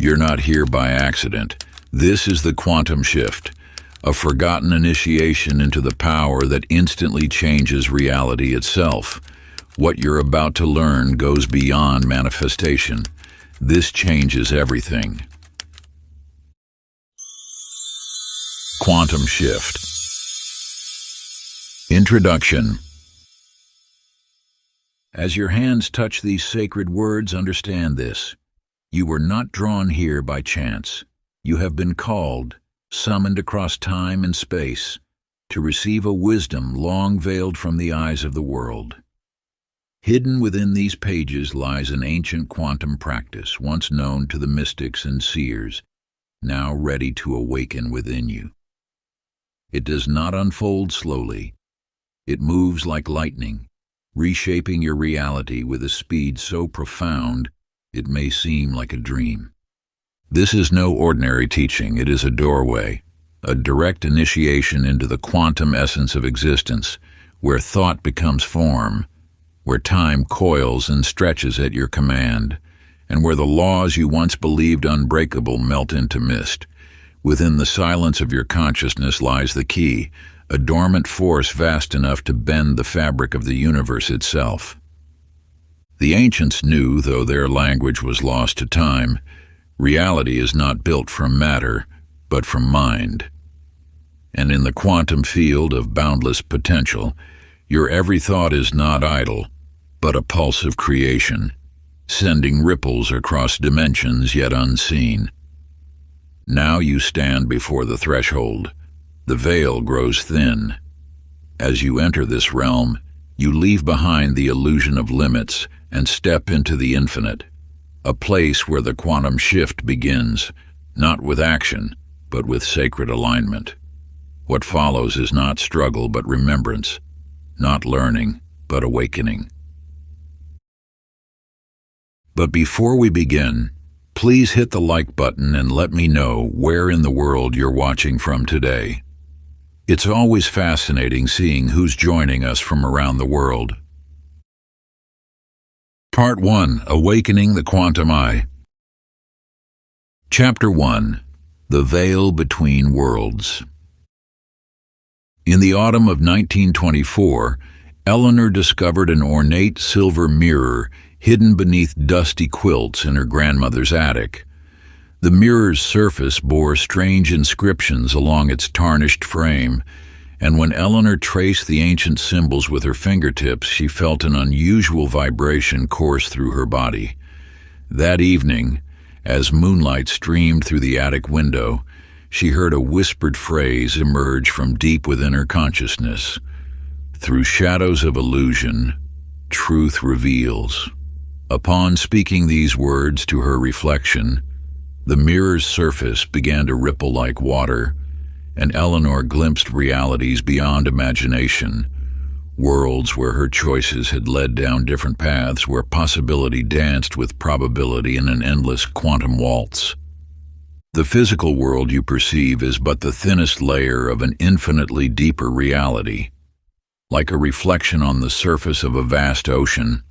You're not here by accident. This is the quantum shift, a forgotten initiation into the power that instantly changes reality itself. What you're about to learn goes beyond manifestation. This changes everything. Quantum shift. Introduction. As your hands touch these sacred words, understand this. You were not drawn here by chance. You have been called, summoned across time and space, to receive a wisdom long veiled from the eyes of the world. Hidden within these pages lies an ancient quantum practice, once known to the mystics and seers, now ready to awaken within you. It does not unfold slowly. It moves like lightning, reshaping your reality with a speed so profound it may seem like a dream. This is no ordinary teaching. It is a doorway, a direct initiation into the quantum essence of existence, where thought becomes form, where time coils and stretches at your command, and where the laws you once believed unbreakable melt into mist. Within the silence of your consciousness lies the key, a dormant force vast enough to bend the fabric of the universe itself. The ancients knew, though their language was lost to time, reality is not built from matter, but from mind. And in the quantum field of boundless potential, your every thought is not idle, but a pulse of creation, sending ripples across dimensions yet unseen. Now you stand before the threshold. The veil grows thin. As you enter this realm, you leave behind the illusion of limits and step into the infinite, a place where the quantum shift begins, not with action, but with sacred alignment. What follows is not struggle but remembrance, not learning but awakening. But before we begin, please hit the like button and let me know where in the world you're watching from today. It's always fascinating seeing who's joining us from around the world. Part 1. Awakening the Quantum Eye. Chapter 1. The Veil Between Worlds. In the autumn of 1924, Eleanor discovered an ornate silver mirror hidden beneath dusty quilts in her grandmother's attic. The mirror's surface bore strange inscriptions along its tarnished frame, and when Eleanor traced the ancient symbols with her fingertips, she felt an unusual vibration course through her body. That evening, as moonlight streamed through the attic window, she heard a whispered phrase emerge from deep within her consciousness. "Through shadows of illusion, truth reveals." Upon speaking these words to her reflection, the mirror's surface began to ripple like water, and Eleanor glimpsed realities beyond imagination, worlds where her choices had led down different paths, where possibility danced with probability in an endless quantum waltz. The physical world you perceive is but the thinnest layer of an infinitely deeper reality. Like a reflection on the surface of a vast ocean,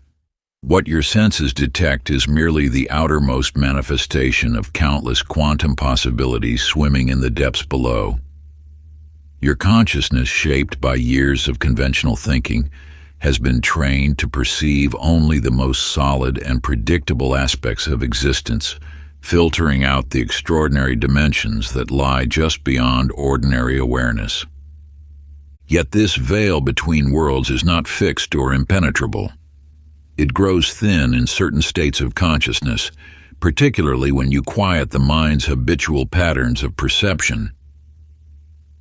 what your senses detect is merely the outermost manifestation of countless quantum possibilities swimming in the depths below. Your consciousness, shaped by years of conventional thinking, has been trained to perceive only the most solid and predictable aspects of existence, filtering out the extraordinary dimensions that lie just beyond ordinary awareness. Yet this veil between worlds is not fixed or impenetrable. It grows thin in certain states of consciousness, particularly when you quiet the mind's habitual patterns of perception.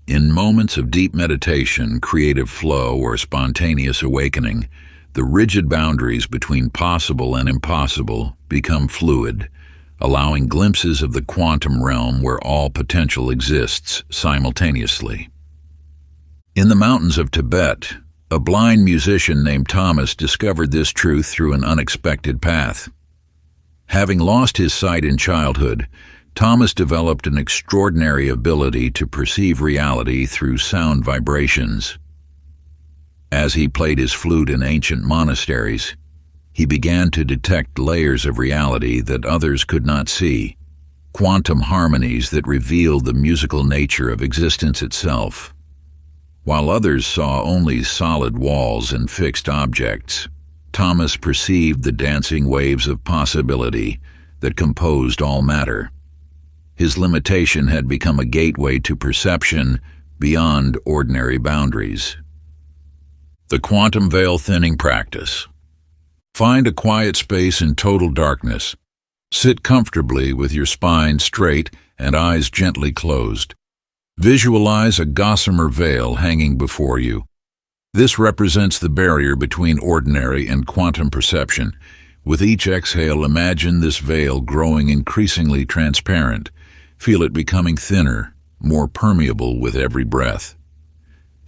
In moments of deep meditation, creative flow, or spontaneous awakening, the rigid boundaries between possible and impossible become fluid, allowing glimpses of the quantum realm where all potential exists simultaneously. In the mountains of Tibet, a blind musician named Thomas discovered this truth through an unexpected path. Having lost his sight in childhood, Thomas developed an extraordinary ability to perceive reality through sound vibrations. As he played his flute in ancient monasteries, he began to detect layers of reality that others could not see. quantum harmonies that revealed the musical nature of existence itself. While others saw only solid walls and fixed objects, Thomas perceived the dancing waves of possibility that composed all matter. His limitation had become a gateway to perception beyond ordinary boundaries. The quantum veil thinning practice. Find a quiet space in total darkness. Sit comfortably with your spine straight and eyes gently closed. Visualize a gossamer veil hanging before you. This represents the barrier between ordinary and quantum perception. With each exhale, imagine this veil growing increasingly transparent. Feel it becoming thinner, more permeable with every breath.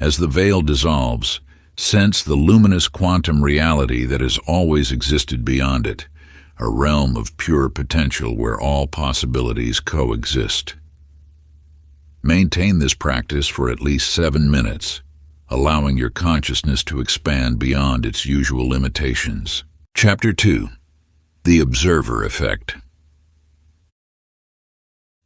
As the veil dissolves, sense the luminous quantum reality that has always existed beyond it, a realm of pure potential where all possibilities coexist. Maintain this practice for at least 7 minutes, allowing your consciousness to expand beyond its usual limitations. Chapter 2. The Observer Effect.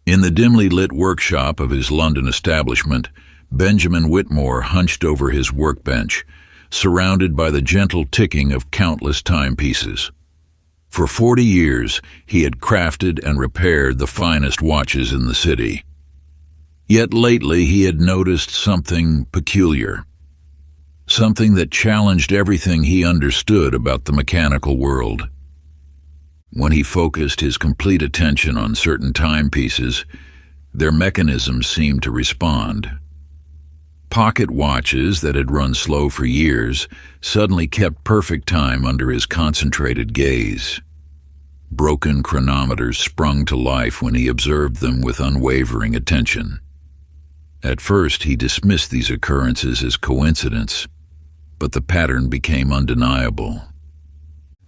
In the dimly lit workshop of his London establishment, Benjamin Whitmore hunched over his workbench, surrounded by the gentle ticking of countless timepieces. For 40 years, he had crafted and repaired the finest watches in the city. Yet lately he had noticed something peculiar, something that challenged everything he understood about the mechanical world. When he focused his complete attention on certain timepieces, their mechanisms seemed to respond. Pocket watches that had run slow for years suddenly kept perfect time under his concentrated gaze. Broken chronometers sprung to life when he observed them with unwavering attention. At first, he dismissed these occurrences as coincidence, but the pattern became undeniable.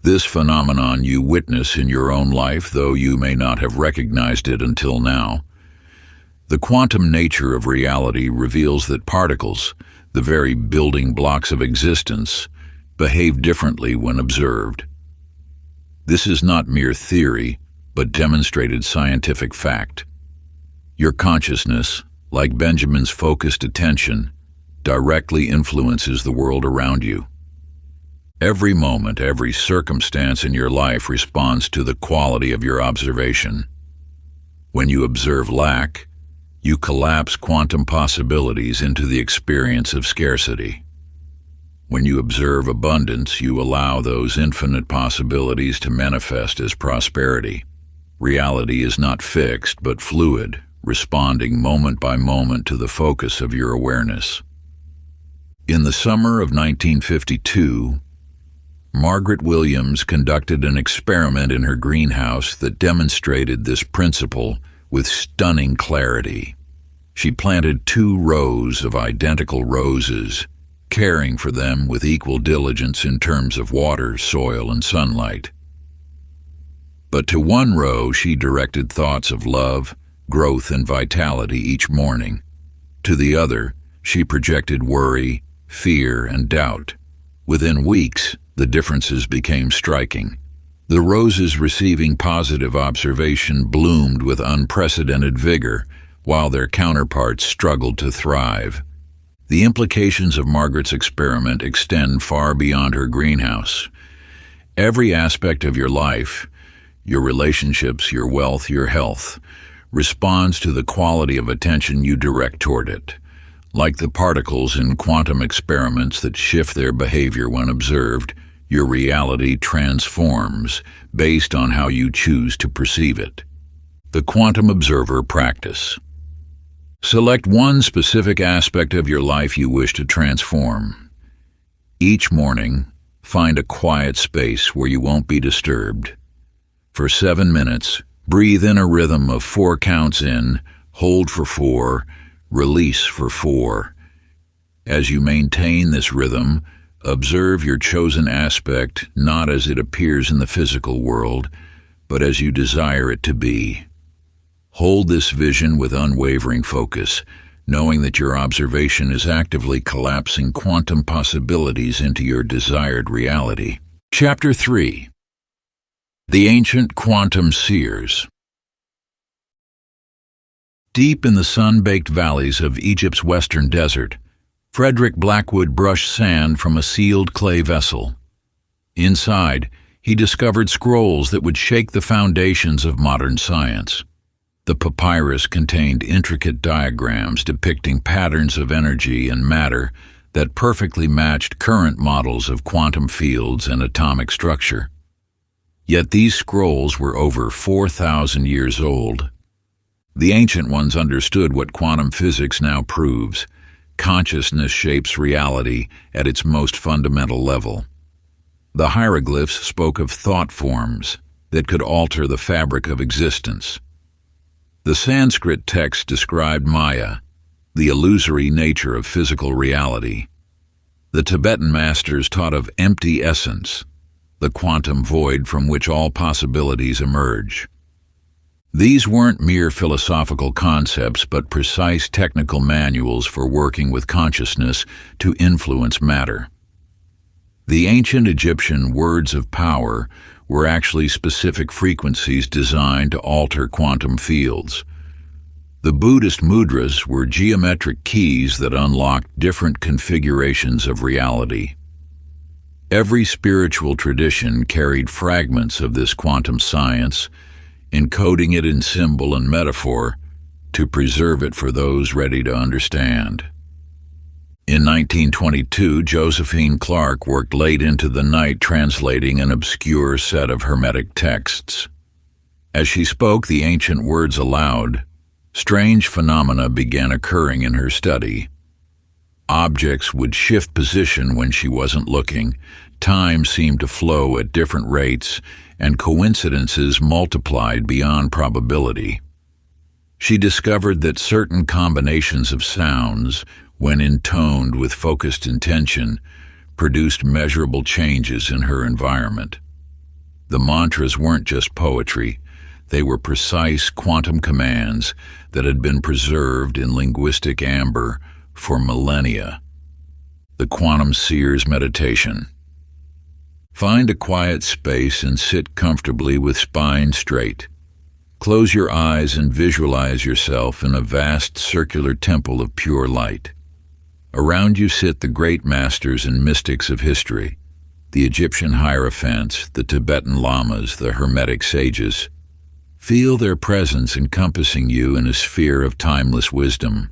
This phenomenon you witness in your own life, though you may not have recognized it until now. The quantum nature of reality reveals that particles, the very building blocks of existence, behave differently when observed. This is not mere theory, but demonstrated scientific fact. Your consciousness, like Benjamin's focused attention, directly influences the world around you. Every moment, every circumstance in your life responds to the quality of your observation. When you observe lack, you collapse quantum possibilities into the experience of scarcity. When you observe abundance, you allow those infinite possibilities to manifest as prosperity. Reality is not fixed, but fluid, responding moment by moment to the focus of your awareness. In the summer of 1952, Margaret Williams conducted an experiment in her greenhouse that demonstrated this principle with stunning clarity. She planted 2 rows of identical roses, caring for them with equal diligence in terms of water, soil, and sunlight. But to one row she directed thoughts of love, growth, and vitality each morning. To the other, she projected worry, fear, and doubt. Within weeks, the differences became striking. The roses receiving positive observation bloomed with unprecedented vigor, while their counterparts struggled to thrive. The implications of Margaret's experiment extend far beyond her greenhouse. Every aspect of your life, your relationships, your wealth, your health, responds to the quality of attention you direct toward it. Like the particles in quantum experiments that shift their behavior when observed, your reality transforms based on how you choose to perceive it. The Quantum Observer Practice. Select one specific aspect of your life you wish to transform. Each morning, find a quiet space where you won't be disturbed. For 7 minutes, breathe in a rhythm of 4 counts in, hold for 4, release for 4. As you maintain this rhythm, observe your chosen aspect not as it appears in the physical world, but as you desire it to be. Hold this vision with unwavering focus, knowing that your observation is actively collapsing quantum possibilities into your desired reality. Chapter 3. The Ancient Quantum Seers. Deep in the sun-baked valleys of Egypt's western desert, Frederick Blackwood brushed sand from a sealed clay vessel. Inside, he discovered scrolls that would shake the foundations of modern science. The papyrus contained intricate diagrams depicting patterns of energy and matter that perfectly matched current models of quantum fields and atomic structure. Yet these scrolls were over 4,000 years old. The ancient ones understood what quantum physics now proves: consciousness shapes reality at its most fundamental level. The hieroglyphs spoke of thought forms that could alter the fabric of existence. The Sanskrit text described Maya, the illusory nature of physical reality. The Tibetan masters taught of empty essence, the quantum void from which all possibilities emerge. These weren't mere philosophical concepts, but precise technical manuals for working with consciousness to influence matter. The ancient Egyptian words of power were actually specific frequencies designed to alter quantum fields. The Buddhist mudras were geometric keys that unlocked different configurations of reality. Every spiritual tradition carried fragments of this quantum science, encoding it in symbol and metaphor to preserve it for those ready to understand. In 1922, Josephine Clark worked late into the night translating an obscure set of Hermetic texts. As she spoke the ancient words aloud, strange phenomena began occurring in her study. Objects would shift position when she wasn't looking, time seemed to flow at different rates, and coincidences multiplied beyond probability. She discovered that certain combinations of sounds, when intoned with focused intention, produced measurable changes in her environment. The mantras weren't just poetry, they were precise quantum commands that had been preserved in linguistic amber for millennia. The Quantum Seer's Meditation. Find a quiet space and sit comfortably with spine straight. Close your eyes and visualize yourself in a vast circular temple of pure light. Around you sit the great masters and mystics of history, the Egyptian hierophants, the Tibetan lamas, the Hermetic sages. Feel their presence encompassing you in a sphere of timeless wisdom.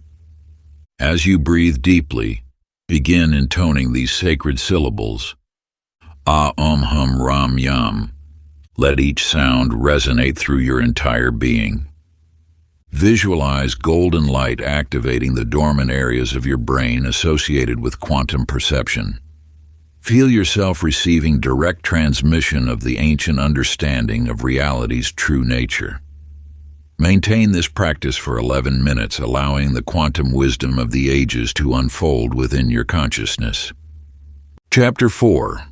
As you breathe deeply, begin intoning these sacred syllables. Hum Ram Yam. Let each sound resonate through your entire being. Visualize golden light activating the dormant areas of your brain associated with quantum perception. Feel yourself receiving direct transmission of the ancient understanding of reality's true nature. Maintain this practice for 11 minutes, allowing the quantum wisdom of the ages to unfold within your consciousness. Chapter 4.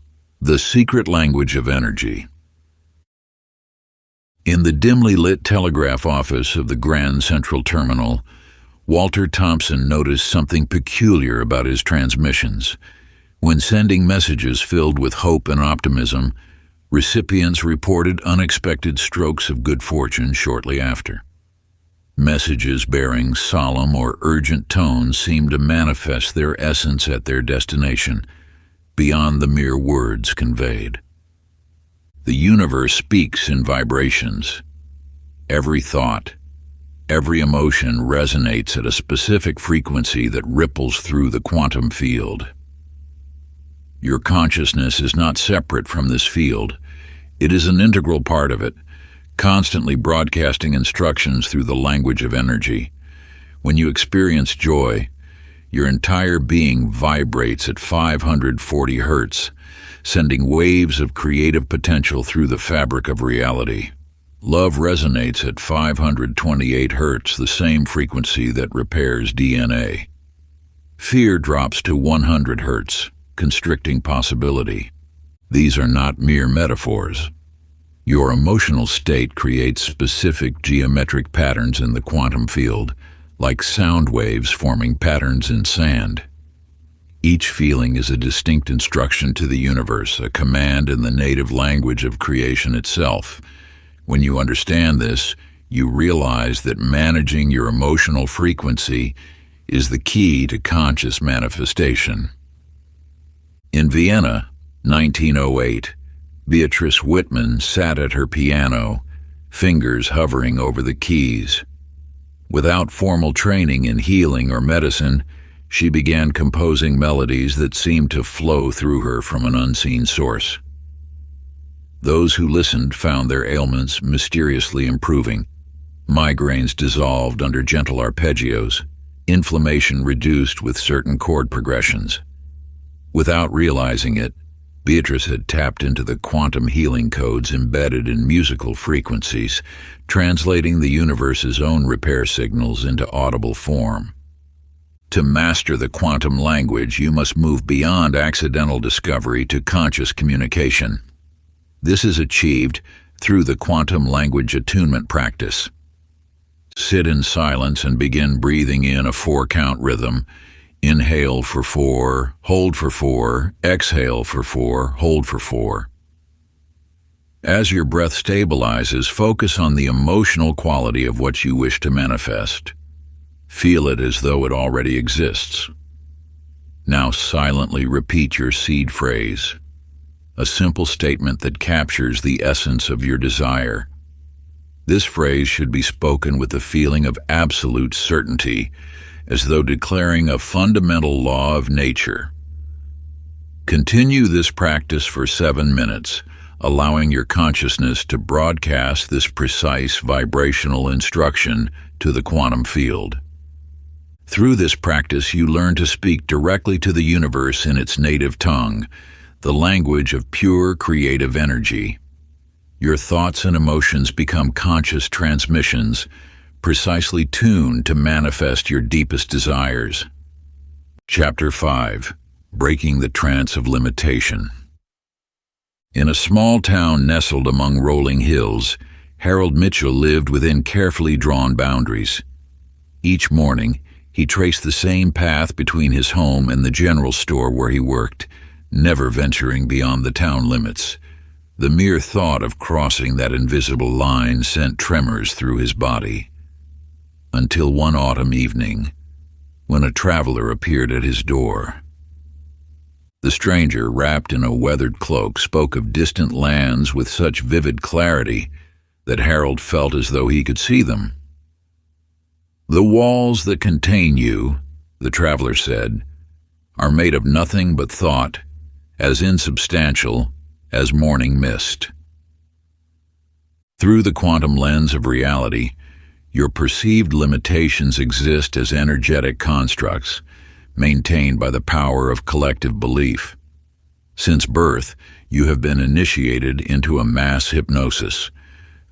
The Secret Language of Energy. In the dimly lit telegraph office of the Grand Central Terminal, Walter Thompson noticed something peculiar about his transmissions. When sending messages filled with hope and optimism, recipients reported unexpected strokes of good fortune shortly after. Messages bearing solemn or urgent tones seemed to manifest their essence at their destination, beyond the mere words conveyed. The universe speaks in vibrations. Every thought, every emotion resonates at a specific frequency that ripples through the quantum field. Your consciousness is not separate from this field. It is an integral part of it, constantly broadcasting instructions through the language of energy. When you experience joy, your entire being vibrates at 540 hertz, sending waves of creative potential through the fabric of reality. Love resonates at 528 hertz, the same frequency that repairs DNA. Fear drops to 100 hertz, constricting possibility. These are not mere metaphors. Your emotional state creates specific geometric patterns in the quantum field, like sound waves forming patterns in sand. Each feeling is a distinct instruction to the universe, a command in the native language of creation itself. When you understand this, you realize that managing your emotional frequency is the key to conscious manifestation. In Vienna, 1908, Beatrice Whitman sat at her piano, fingers hovering over the keys. Without formal training in healing or medicine, she began composing melodies that seemed to flow through her from an unseen source. Those who listened found their ailments mysteriously improving. Migraines dissolved under gentle arpeggios, inflammation reduced with certain chord progressions. Without realizing it, Beatrice had tapped into the quantum healing codes embedded in musical frequencies, translating the universe's own repair signals into audible form. To master the quantum language, you must move beyond accidental discovery to conscious communication. This is achieved through the quantum language attunement practice. Sit in silence and begin breathing in a 4-count rhythm. Inhale for 4, hold for 4, exhale for 4, hold for 4. As your breath stabilizes, focus on the emotional quality of what you wish to manifest. Feel it as though it already exists. Now silently repeat your seed phrase, a simple statement that captures the essence of your desire. This phrase should be spoken with a feeling of absolute certainty, as though declaring a fundamental law of nature. Continue this practice for 7 minutes, allowing your consciousness to broadcast this precise vibrational instruction to the quantum field. Through this practice, you learn to speak directly to the universe in its native tongue, the language of pure creative energy. Your thoughts and emotions become conscious transmissions, precisely tuned to manifest your deepest desires. Chapter 5. Breaking the Trance of Limitation. In a small town nestled among rolling hills, Harold Mitchell lived within carefully drawn boundaries. Each morning, he traced the same path between his home and the general store where he worked, never venturing beyond the town limits. The mere thought of crossing that invisible line sent tremors through his body. Until one autumn evening, when a traveler appeared at his door. The stranger, wrapped in a weathered cloak, spoke of distant lands with such vivid clarity that Harold felt as though he could see them. "The walls that contain you," the traveler said, "are made of nothing but thought, as insubstantial as morning mist." Through the quantum lens of reality, your perceived limitations exist as energetic constructs, maintained by the power of collective belief. Since birth, you have been initiated into a mass hypnosis,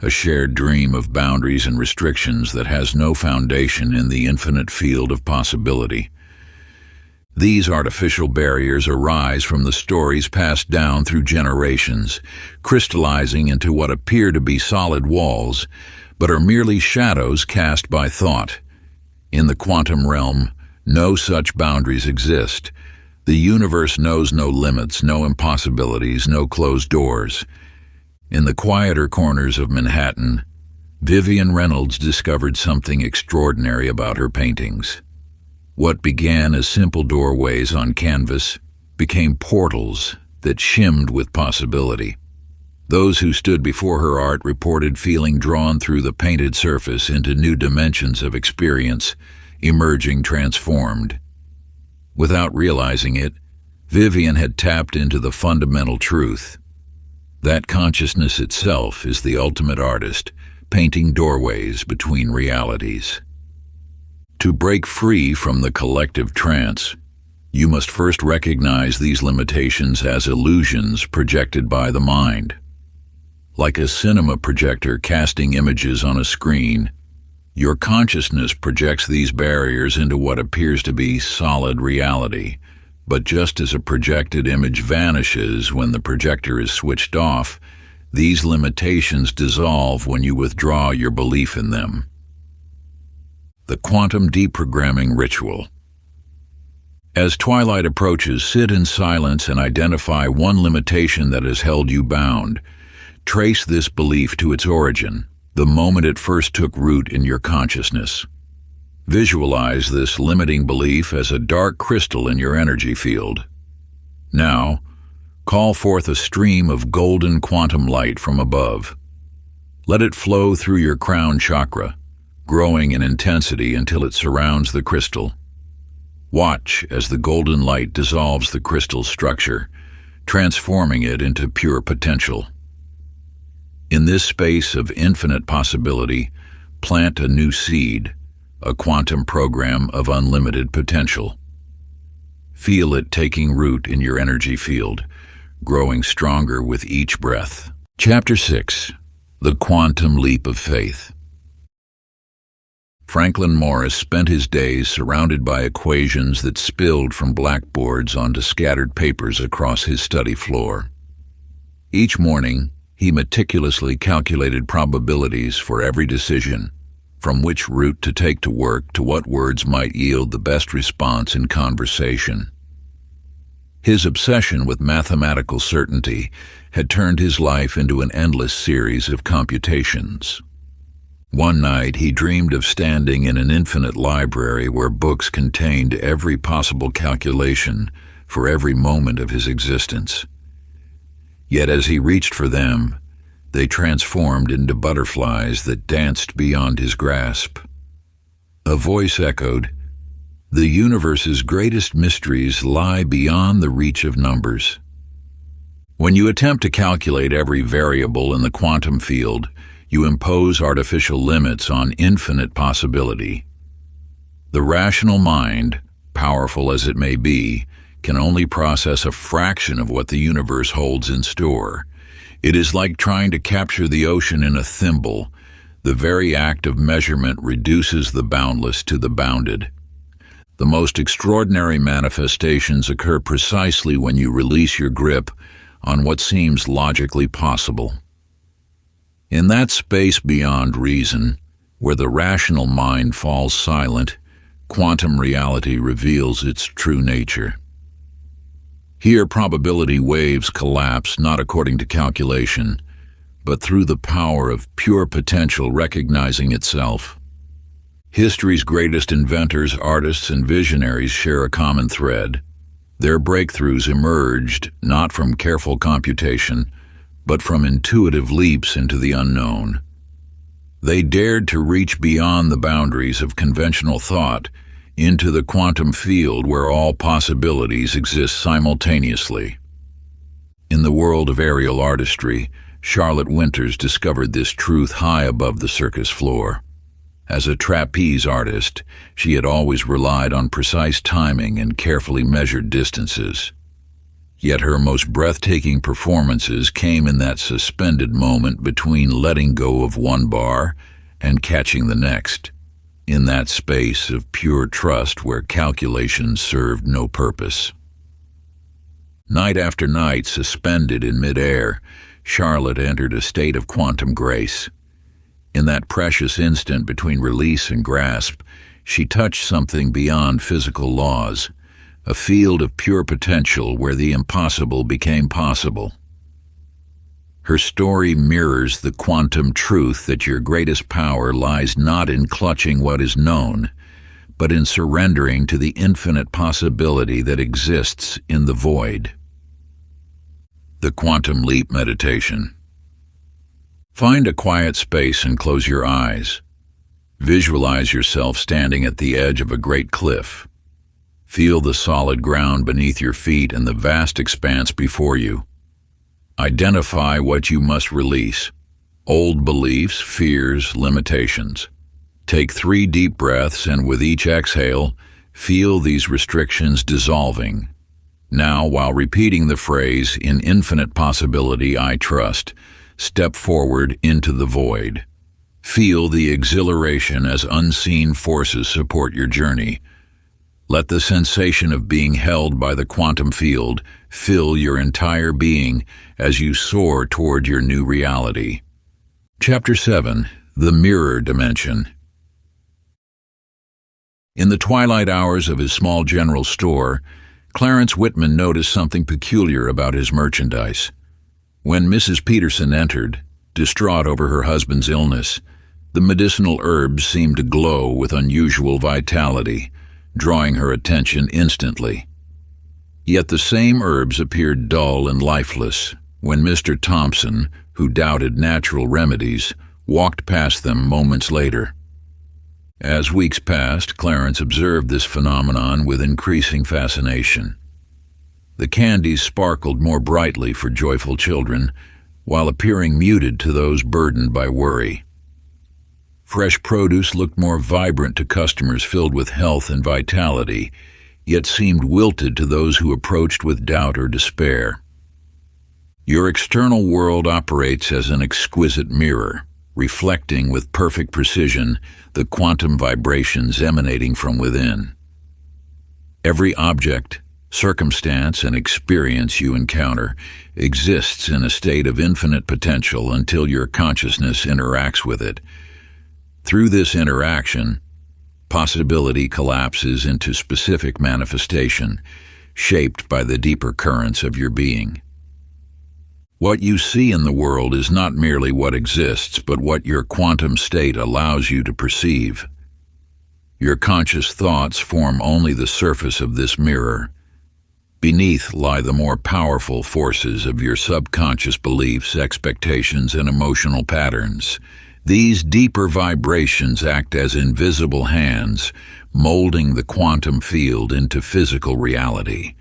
a shared dream of boundaries and restrictions that has no foundation in the infinite field of possibility. These artificial barriers arise from the stories passed down through generations, crystallizing into what appear to be solid walls, but are merely shadows cast by thought. In the quantum realm, no such boundaries exist. The universe knows no limits, no impossibilities, no closed doors. In the quieter corners of Manhattan, Vivian Reynolds discovered something extraordinary about her paintings. What began as simple doorways on canvas became portals that shimmed with possibility. Those who stood before her art reported feeling drawn through the painted surface into new dimensions of experience, emerging transformed. Without realizing it, Vivian had tapped into the fundamental truth. That consciousness itself is the ultimate artist, painting doorways between realities. To break free from the collective trance, you must first recognize these limitations as illusions projected by the mind. Like a cinema projector casting images on a screen, your consciousness projects these barriers into what appears to be solid reality. But just as a projected image vanishes when the projector is switched off, these limitations dissolve when you withdraw your belief in them. The Quantum Deprogramming Ritual. As twilight approaches, sit in silence and identify one limitation that has held you bound. Trace this belief to its origin. the moment it first took root in your consciousness. Visualize this limiting belief as a dark crystal in your energy field. Now, call forth a stream of golden quantum light from above. Let it flow through your crown chakra, growing in intensity until it surrounds the crystal. Watch as the golden light dissolves the crystal's structure, transforming it into pure potential. In this space of infinite possibility, plant a new seed, a quantum program of unlimited potential. Feel it taking root in your energy field, growing stronger with each breath. Chapter 6. The Quantum Leap of Faith. Franklin Morris spent his days surrounded by equations that spilled from blackboards onto scattered papers across his study floor. Each morning, he meticulously calculated probabilities for every decision, from which route to take to work to what words might yield the best response in conversation. His obsession with mathematical certainty had turned his life into an endless series of computations. One night he dreamed of standing in an infinite library where books contained every possible calculation for every moment of his existence. Yet as he reached for them, they transformed into butterflies that danced beyond his grasp. A voice echoed, "The universe's greatest mysteries lie beyond the reach of numbers." When you attempt to calculate every variable in the quantum field, you impose artificial limits on infinite possibility. The rational mind, powerful as it may be, can only process a fraction of what the universe holds in store. It is like trying to capture the ocean in a thimble. The very act of measurement reduces the boundless to the bounded. The most extraordinary manifestations occur precisely when you release your grip on what seems logically possible. In that space beyond reason, where the rational mind falls silent, quantum reality reveals its true nature. Here, probability waves collapse not according to calculation, but through the power of pure potential recognizing itself. History's greatest inventors, artists, and visionaries share a common thread. Their breakthroughs emerged not from careful computation, but from intuitive leaps into the unknown. They dared to reach beyond the boundaries of conventional thought into the quantum field where all possibilities exist simultaneously. In the world of aerial artistry, Charlotte Winters discovered this truth high above the circus floor. As a trapeze artist, she had always relied on precise timing and carefully measured distances. Yet her most breathtaking performances came in that suspended moment between letting go of one bar and catching the next, in that space of pure trust where calculation served no purpose. Night after night, suspended in midair, Charlotte entered a state of quantum grace. In that precious instant between release and grasp, she touched something beyond physical laws, a field of pure potential where the impossible became possible. Her story mirrors the quantum truth that your greatest power lies not in clutching what is known, but in surrendering to the infinite possibility that exists in the void. The Quantum Leap Meditation. Find a quiet space and close your eyes. Visualize yourself standing at the edge of a great cliff. Feel the solid ground beneath your feet and the vast expanse before you. Identify what you must release: old beliefs, fears, limitations. Take 3 deep breaths, and with each exhale, feel these restrictions dissolving. Now, while repeating the phrase, "In infinite possibility I trust," step forward into the void. Feel the exhilaration as unseen forces support your journey. Let the sensation of being held by the quantum field fill your entire being as you soar toward your new reality. Chapter 7. The Mirror Dimension. In the twilight hours of his small general store, Clarence Whitman noticed something peculiar about his merchandise. When Mrs. Peterson entered, distraught over her husband's illness. The medicinal herbs seemed to glow with unusual vitality, drawing her attention instantly. Yet the same herbs appeared dull and lifeless when Mr. Thompson, who doubted natural remedies, walked past them moments later. As weeks passed, Clarence observed this phenomenon with increasing fascination. The candies sparkled more brightly for joyful children, while appearing muted to those burdened by worry. Fresh produce looked more vibrant to customers filled with health and vitality, yet seemed wilted to those who approached with doubt or despair. Your external world operates as an exquisite mirror, reflecting with perfect precision the quantum vibrations emanating from within. Every object, circumstance, and experience you encounter exists in a state of infinite potential until your consciousness interacts with it. Through this interaction, possibility collapses into specific manifestation, shaped by the deeper currents of your being. What you see in the world is not merely what exists, but what your quantum state allows you to perceive. Your conscious thoughts form only the surface of this mirror. Beneath lie the more powerful forces of your subconscious beliefs, expectations, and emotional patterns. These deeper vibrations act as invisible hands, molding the quantum field into physical reality.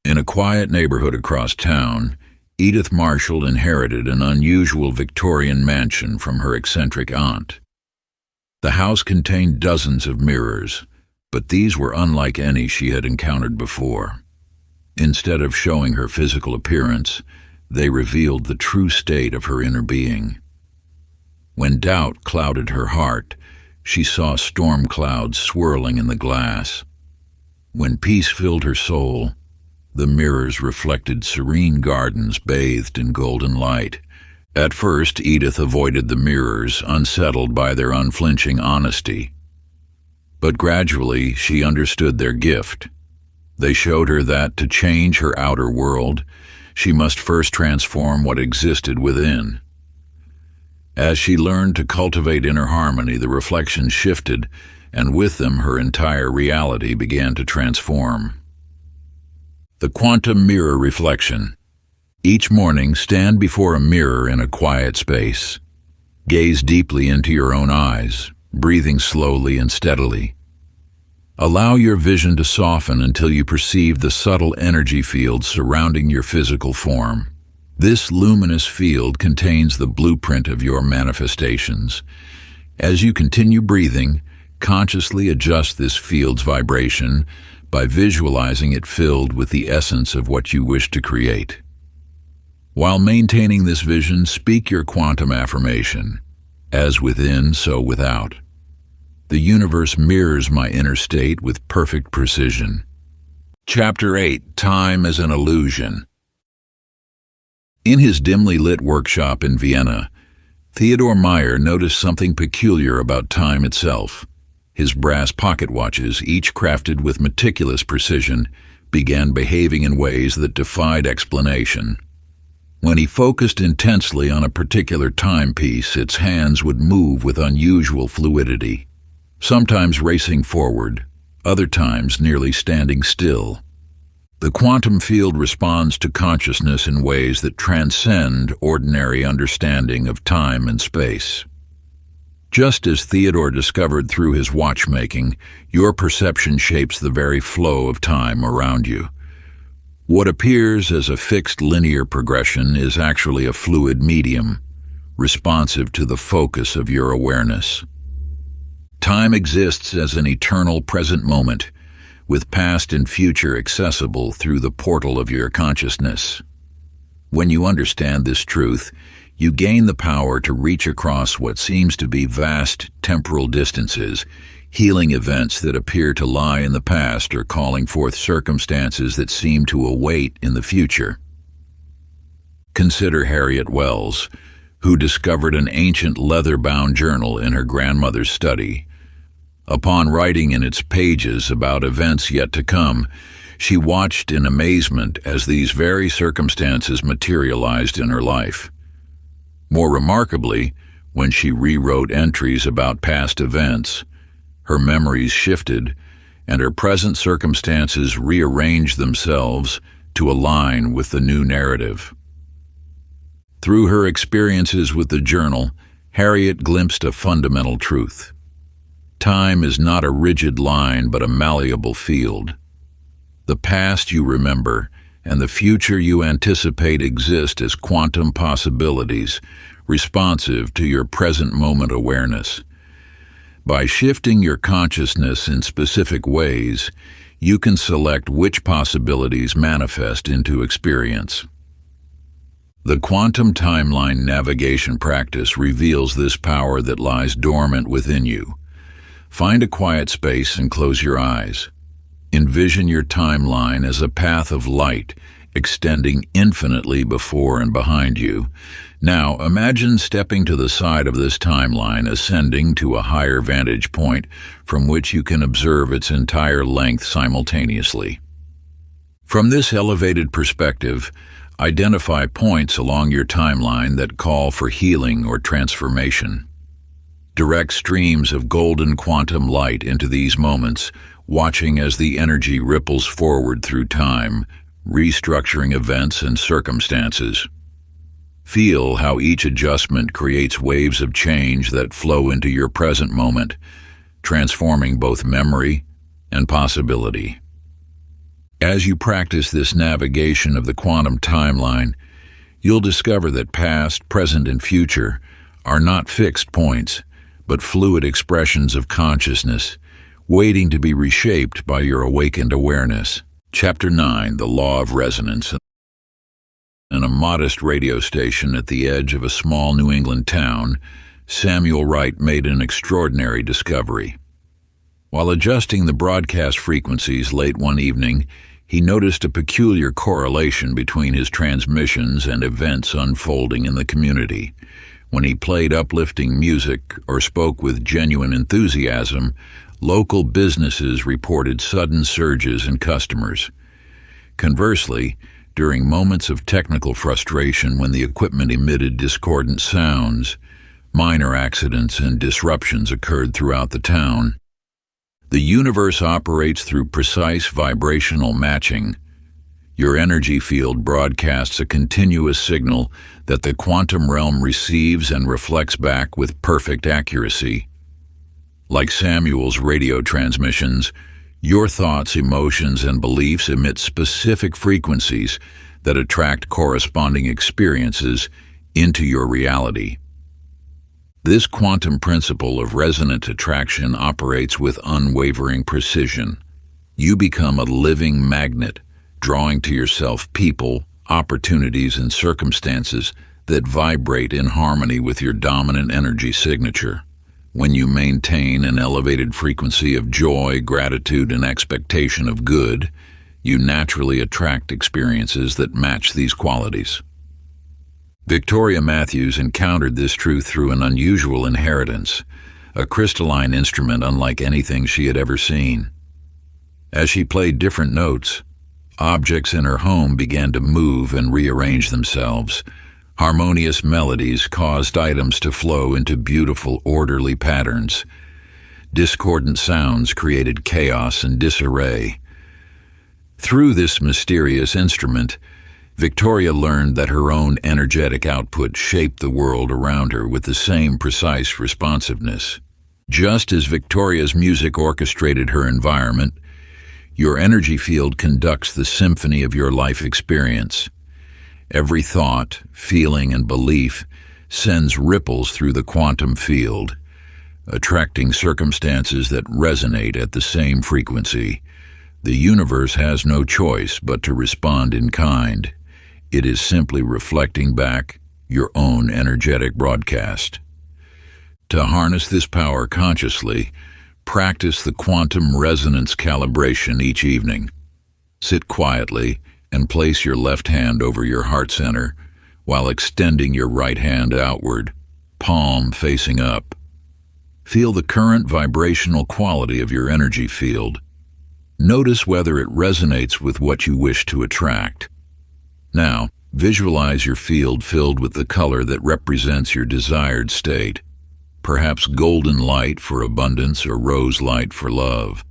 In a quiet neighborhood across town, Edith Marshall inherited an unusual Victorian mansion from her eccentric aunt. The house contained dozens of mirrors, but these were unlike any she had encountered before. Instead of showing her physical appearance, they revealed the true state of her inner being. When doubt clouded her heart, she saw storm clouds swirling in the glass. When peace filled her soul, the mirrors reflected serene gardens bathed in golden light. At first, Edith avoided the mirrors, unsettled by their unflinching honesty. But gradually, she understood their gift. They showed her that, to change her outer world, she must first transform what existed within. As she learned to cultivate inner harmony, the reflections shifted, and with them her entire reality began to transform. The quantum mirror reflection. Each morning, stand before a mirror in a quiet space. Gaze deeply into your own eyes, breathing slowly and steadily. Allow your vision to soften until you perceive the subtle energy field surrounding your physical form. This luminous field contains the blueprint of your manifestations. As you continue breathing, consciously adjust this field's vibration by visualizing it filled with the essence of what you wish to create. While maintaining this vision, speak your quantum affirmation, as within, so without. The universe mirrors my inner state with perfect precision. Chapter 8. Time as an Illusion. In his dimly lit workshop in Vienna, Theodore Meyer noticed something peculiar about time itself. His brass pocket watches, each crafted with meticulous precision, began behaving in ways that defied explanation. When he focused intensely on a particular timepiece, its hands would move with unusual fluidity, sometimes racing forward, other times nearly standing still. The quantum field responds to consciousness in ways that transcend ordinary understanding of time and space. Just as Theodore discovered through his watchmaking, your perception shapes the very flow of time around you. What appears as a fixed linear progression is actually a fluid medium, responsive to the focus of your awareness. Time exists as an eternal present moment, with past and future accessible through the portal of your consciousness. When you understand this truth, you gain the power to reach across what seems to be vast temporal distances, healing events that appear to lie in the past or calling forth circumstances that seem to await in the future. Consider Harriet Wells, who discovered an ancient leather-bound journal in her grandmother's study. Upon writing in its pages about events yet to come, she watched in amazement as these very circumstances materialized in her life. More remarkably, when she rewrote entries about past events, her memories shifted and her present circumstances rearranged themselves to align with the new narrative. Through her experiences with the journal, Harriet glimpsed a fundamental truth. Time is not a rigid line but a malleable field. The past you remember and the future you anticipate exist as quantum possibilities, responsive to your present moment awareness. By shifting your consciousness in specific ways, you can select which possibilities manifest into experience. The quantum timeline navigation practice reveals this power that lies dormant within you. Find a quiet space and close your eyes. Envision your timeline as a path of light, extending infinitely before and behind you. Now, imagine stepping to the side of this timeline, ascending to a higher vantage point from which you can observe its entire length simultaneously. From this elevated perspective, identify points along your timeline that call for healing or transformation. Direct streams of golden quantum light into these moments, watching as the energy ripples forward through time, restructuring events and circumstances. Feel how each adjustment creates waves of change that flow into your present moment, transforming both memory and possibility. As you practice this navigation of the quantum timeline, you'll discover that past, present, and future are not fixed points, but fluid expressions of consciousness, waiting to be reshaped by your awakened awareness. Chapter 9, The Law of Resonance. In a modest radio station at the edge of a small New England town, Samuel Wright made an extraordinary discovery. While adjusting the broadcast frequencies late one evening, he noticed a peculiar correlation between his transmissions and events unfolding in the community. When he played uplifting music or spoke with genuine enthusiasm, local businesses reported sudden surges in customers. Conversely, during moments of technical frustration when the equipment emitted discordant sounds, minor accidents and disruptions occurred throughout the town. The universe operates through precise vibrational matching. Your energy field broadcasts a continuous signal that the quantum realm receives and reflects back with perfect accuracy. Like Samuel's radio transmissions, your thoughts, emotions, and beliefs emit specific frequencies that attract corresponding experiences into your reality. This quantum principle of resonant attraction operates with unwavering precision. You become a living magnet, drawing to yourself people, opportunities, and circumstances that vibrate in harmony with your dominant energy signature. When you maintain an elevated frequency of joy, gratitude, and expectation of good, you naturally attract experiences that match these qualities. Victoria Matthews encountered this truth through an unusual inheritance, a crystalline instrument unlike anything she had ever seen. As she played different notes, objects in her home began to move and rearrange themselves. Harmonious melodies caused items to flow into beautiful, orderly patterns. Discordant sounds created chaos and disarray. Through this mysterious instrument, Victoria learned that her own energetic output shaped the world around her with the same precise responsiveness. Just as Victoria's music orchestrated her environment, your energy field conducts the symphony of your life experience. Every thought, feeling, and belief sends ripples through the quantum field, attracting circumstances that resonate at the same frequency. The universe has no choice but to respond in kind. It is simply reflecting back your own energetic broadcast. To harness this power consciously, practice the quantum resonance calibration each evening. Sit quietly and place your left hand over your heart center while extending your right hand outward, palm facing up. Feel the current vibrational quality of your energy field. Notice whether it resonates with what you wish to attract. Now, Visualize your field filled with the color that represents your desired state, perhaps golden light for abundance or rose light for love.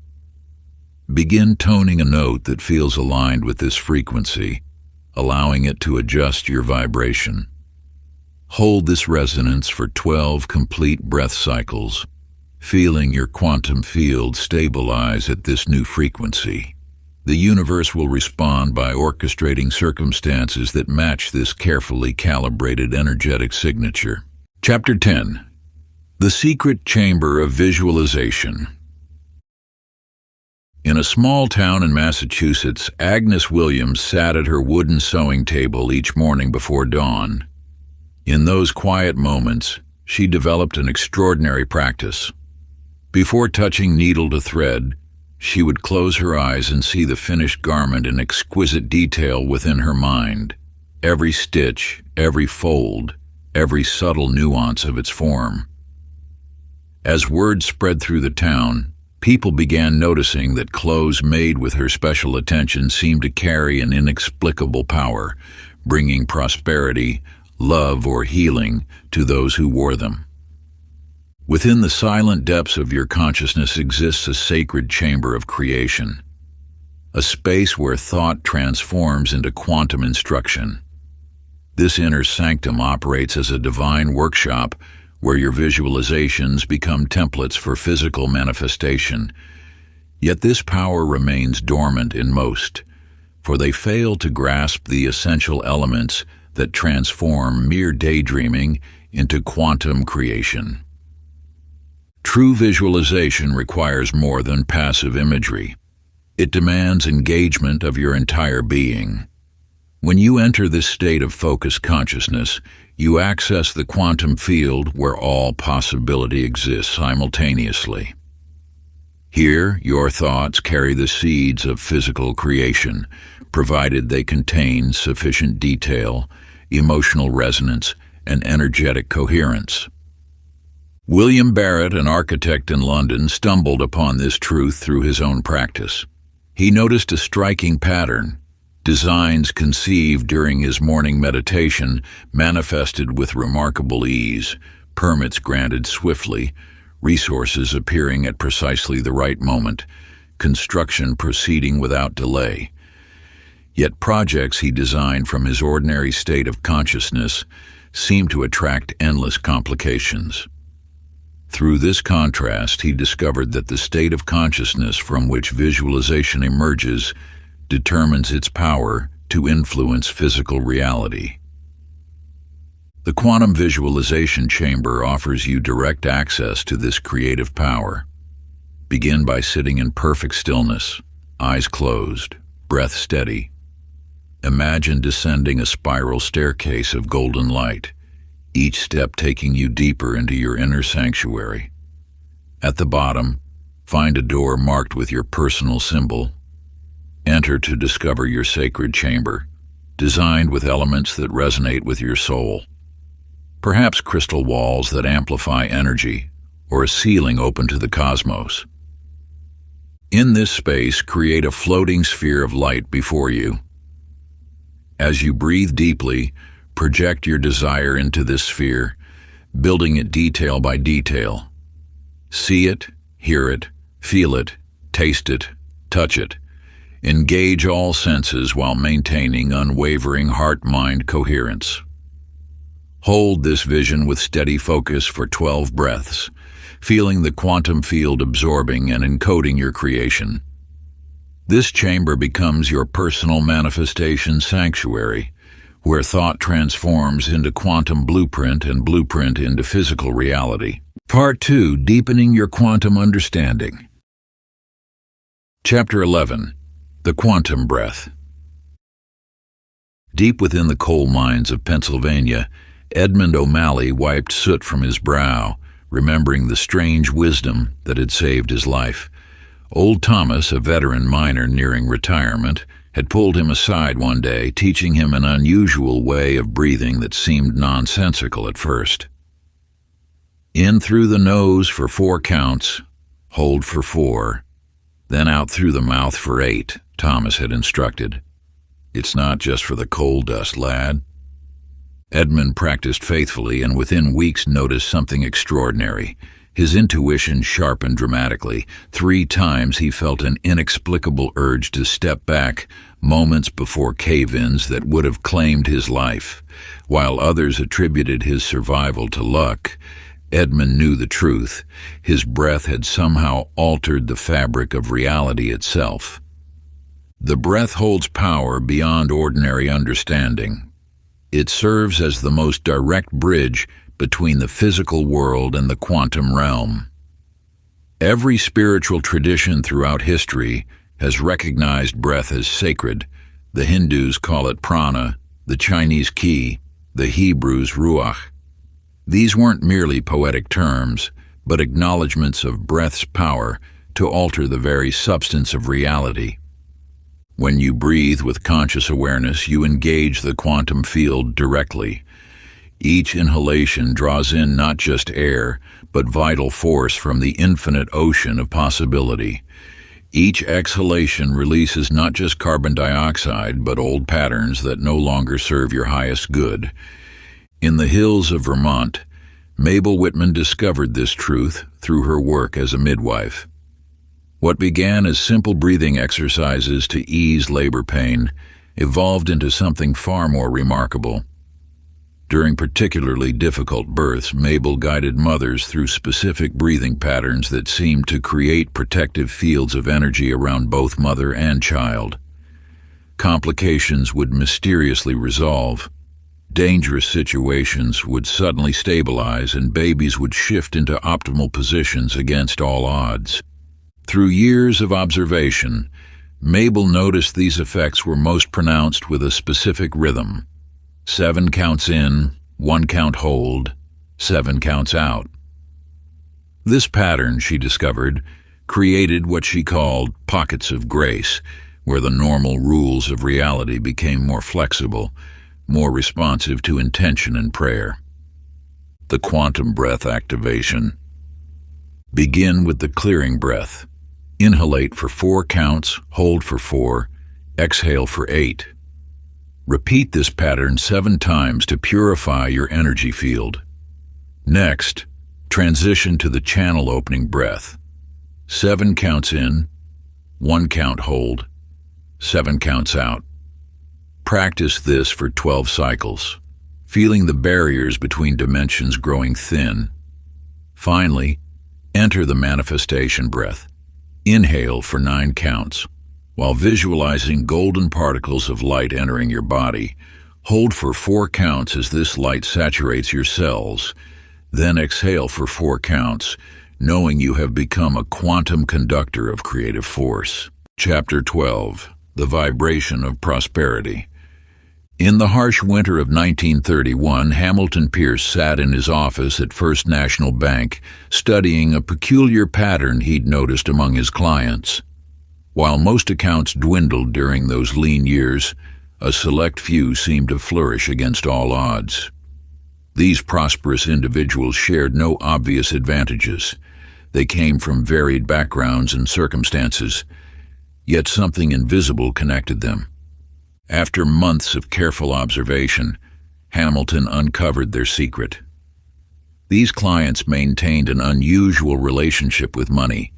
Begin toning a note that feels aligned with this frequency, allowing it to adjust your vibration. Hold this resonance for 12 complete breath cycles, feeling your quantum field stabilize at this new frequency. The universe will respond by orchestrating circumstances that match this carefully calibrated energetic signature. Chapter 10. The Secret Chamber of Visualization. In a small town in Massachusetts, Agnes Williams sat at her wooden sewing table each morning before dawn. In those quiet moments, she developed an extraordinary practice. Before touching needle to thread, she would close her eyes and see the finished garment in exquisite detail within her mind. Every stitch, every fold, every subtle nuance of its form. As word spread through the town, people began noticing that clothes made with her special attention seemed to carry an inexplicable power, bringing prosperity, love, or healing to those who wore them. Within the silent depths of your consciousness exists a sacred chamber of creation, a space where thought transforms into quantum instruction. This inner sanctum operates as a divine workshop where your visualizations become templates for physical manifestation. Yet this power remains dormant in most, for they fail to grasp the essential elements that transform mere daydreaming into quantum creation. True visualization requires more than passive imagery. It demands engagement of your entire being. When you enter this state of focused consciousness, you access the quantum field where all possibility exists simultaneously. Here, your thoughts carry the seeds of physical creation, provided they contain sufficient detail, emotional resonance, and energetic coherence. William Barrett, an architect in London, stumbled upon this truth through his own practice. He noticed a striking pattern. Designs conceived during his morning meditation manifested with remarkable ease, permits granted swiftly, resources appearing at precisely the right moment, construction proceeding without delay. Yet projects he designed from his ordinary state of consciousness seemed to attract endless complications. Through this contrast, he discovered that the state of consciousness from which visualization emerges determines its power to influence physical reality. The quantum visualization chamber offers you direct access to this creative power. Begin by sitting in perfect stillness, eyes closed, breath steady. Imagine descending a spiral staircase of golden light, each step taking you deeper into your inner sanctuary. At the bottom, find a door marked with your personal symbol. Enter to discover your sacred chamber, designed with elements that resonate with your soul. Perhaps crystal walls that amplify energy, or a ceiling open to the cosmos. In this space, create a floating sphere of light before you. As you breathe deeply, project your desire into this sphere, building it detail by detail. See it, hear it, feel it, taste it, touch it. Engage all senses while maintaining unwavering heart-mind coherence. Hold this vision with steady focus for 12 breaths, feeling the quantum field absorbing and encoding your creation. This chamber becomes your personal manifestation sanctuary, where thought transforms into quantum blueprint and blueprint into physical reality. Part 2. Deepening your quantum understanding. Chapter 11. The Quantum Breath. Deep within the coal mines of Pennsylvania, Edmund O'Malley wiped soot from his brow, remembering the strange wisdom that had saved his life. Old Thomas, a veteran miner nearing retirement, had pulled him aside one day, teaching him an unusual way of breathing that seemed nonsensical at first. In through the nose for 4 counts, hold for 4, then out through the mouth for 8, Thomas had instructed. It's not just for the coal dust, lad. Edmund practiced faithfully and within weeks noticed something extraordinary. His intuition sharpened dramatically. 3 times he felt an inexplicable urge to step back, moments before cave-ins that would have claimed his life. While others attributed his survival to luck, Edmund knew the truth. His breath had somehow altered the fabric of reality itself. The breath holds power beyond ordinary understanding. It serves as the most direct bridge between the physical world and the quantum realm. Every spiritual tradition throughout history has recognized breath as sacred. The Hindus call it prana, the Chinese ki, the Hebrews ruach. These weren't merely poetic terms, but acknowledgments of breath's power to alter the very substance of reality. When you breathe with conscious awareness, you engage the quantum field directly. Each inhalation draws in not just air, but vital force from the infinite ocean of possibility. Each exhalation releases not just carbon dioxide, but old patterns that no longer serve your highest good. In the hills of Vermont, Mabel Whitman discovered this truth through her work as a midwife. What began as simple breathing exercises to ease labor pain evolved into something far more remarkable. During particularly difficult births, Mabel guided mothers through specific breathing patterns that seemed to create protective fields of energy around both mother and child. Complications would mysteriously resolve. Dangerous situations would suddenly stabilize and babies would shift into optimal positions against all odds. Through years of observation, Mabel noticed these effects were most pronounced with a specific rhythm. 7 counts in, 1 count hold, 7 counts out. This pattern, she discovered, created what she called pockets of grace, where the normal rules of reality became more flexible, more responsive to intention and prayer. The quantum breath activation. Begin with the clearing breath. Inhalate for 4 counts, hold for 4, exhale for 8. Repeat this pattern 7 times to purify your energy field. Next, transition to the channel opening breath. 7 counts in, 1 count hold, 7 counts out. Practice this for 12 cycles, feeling the barriers between dimensions growing thin. Finally, enter the manifestation breath. Inhale for 9 counts. While visualizing golden particles of light entering your body, hold for 4 counts as this light saturates your cells. Then exhale for 4 counts, knowing you have become a quantum conductor of creative force. Chapter 12. The Vibration of Prosperity. In the harsh winter of 1931, Hamilton Pierce sat in his office at First National Bank, studying a peculiar pattern he'd noticed among his clients. While most accounts dwindled during those lean years, a select few seemed to flourish against all odds. These prosperous individuals shared no obvious advantages. They came from varied backgrounds and circumstances, yet something invisible connected them. After months of careful observation, Hamilton uncovered their secret. These clients maintained an unusual relationship with money,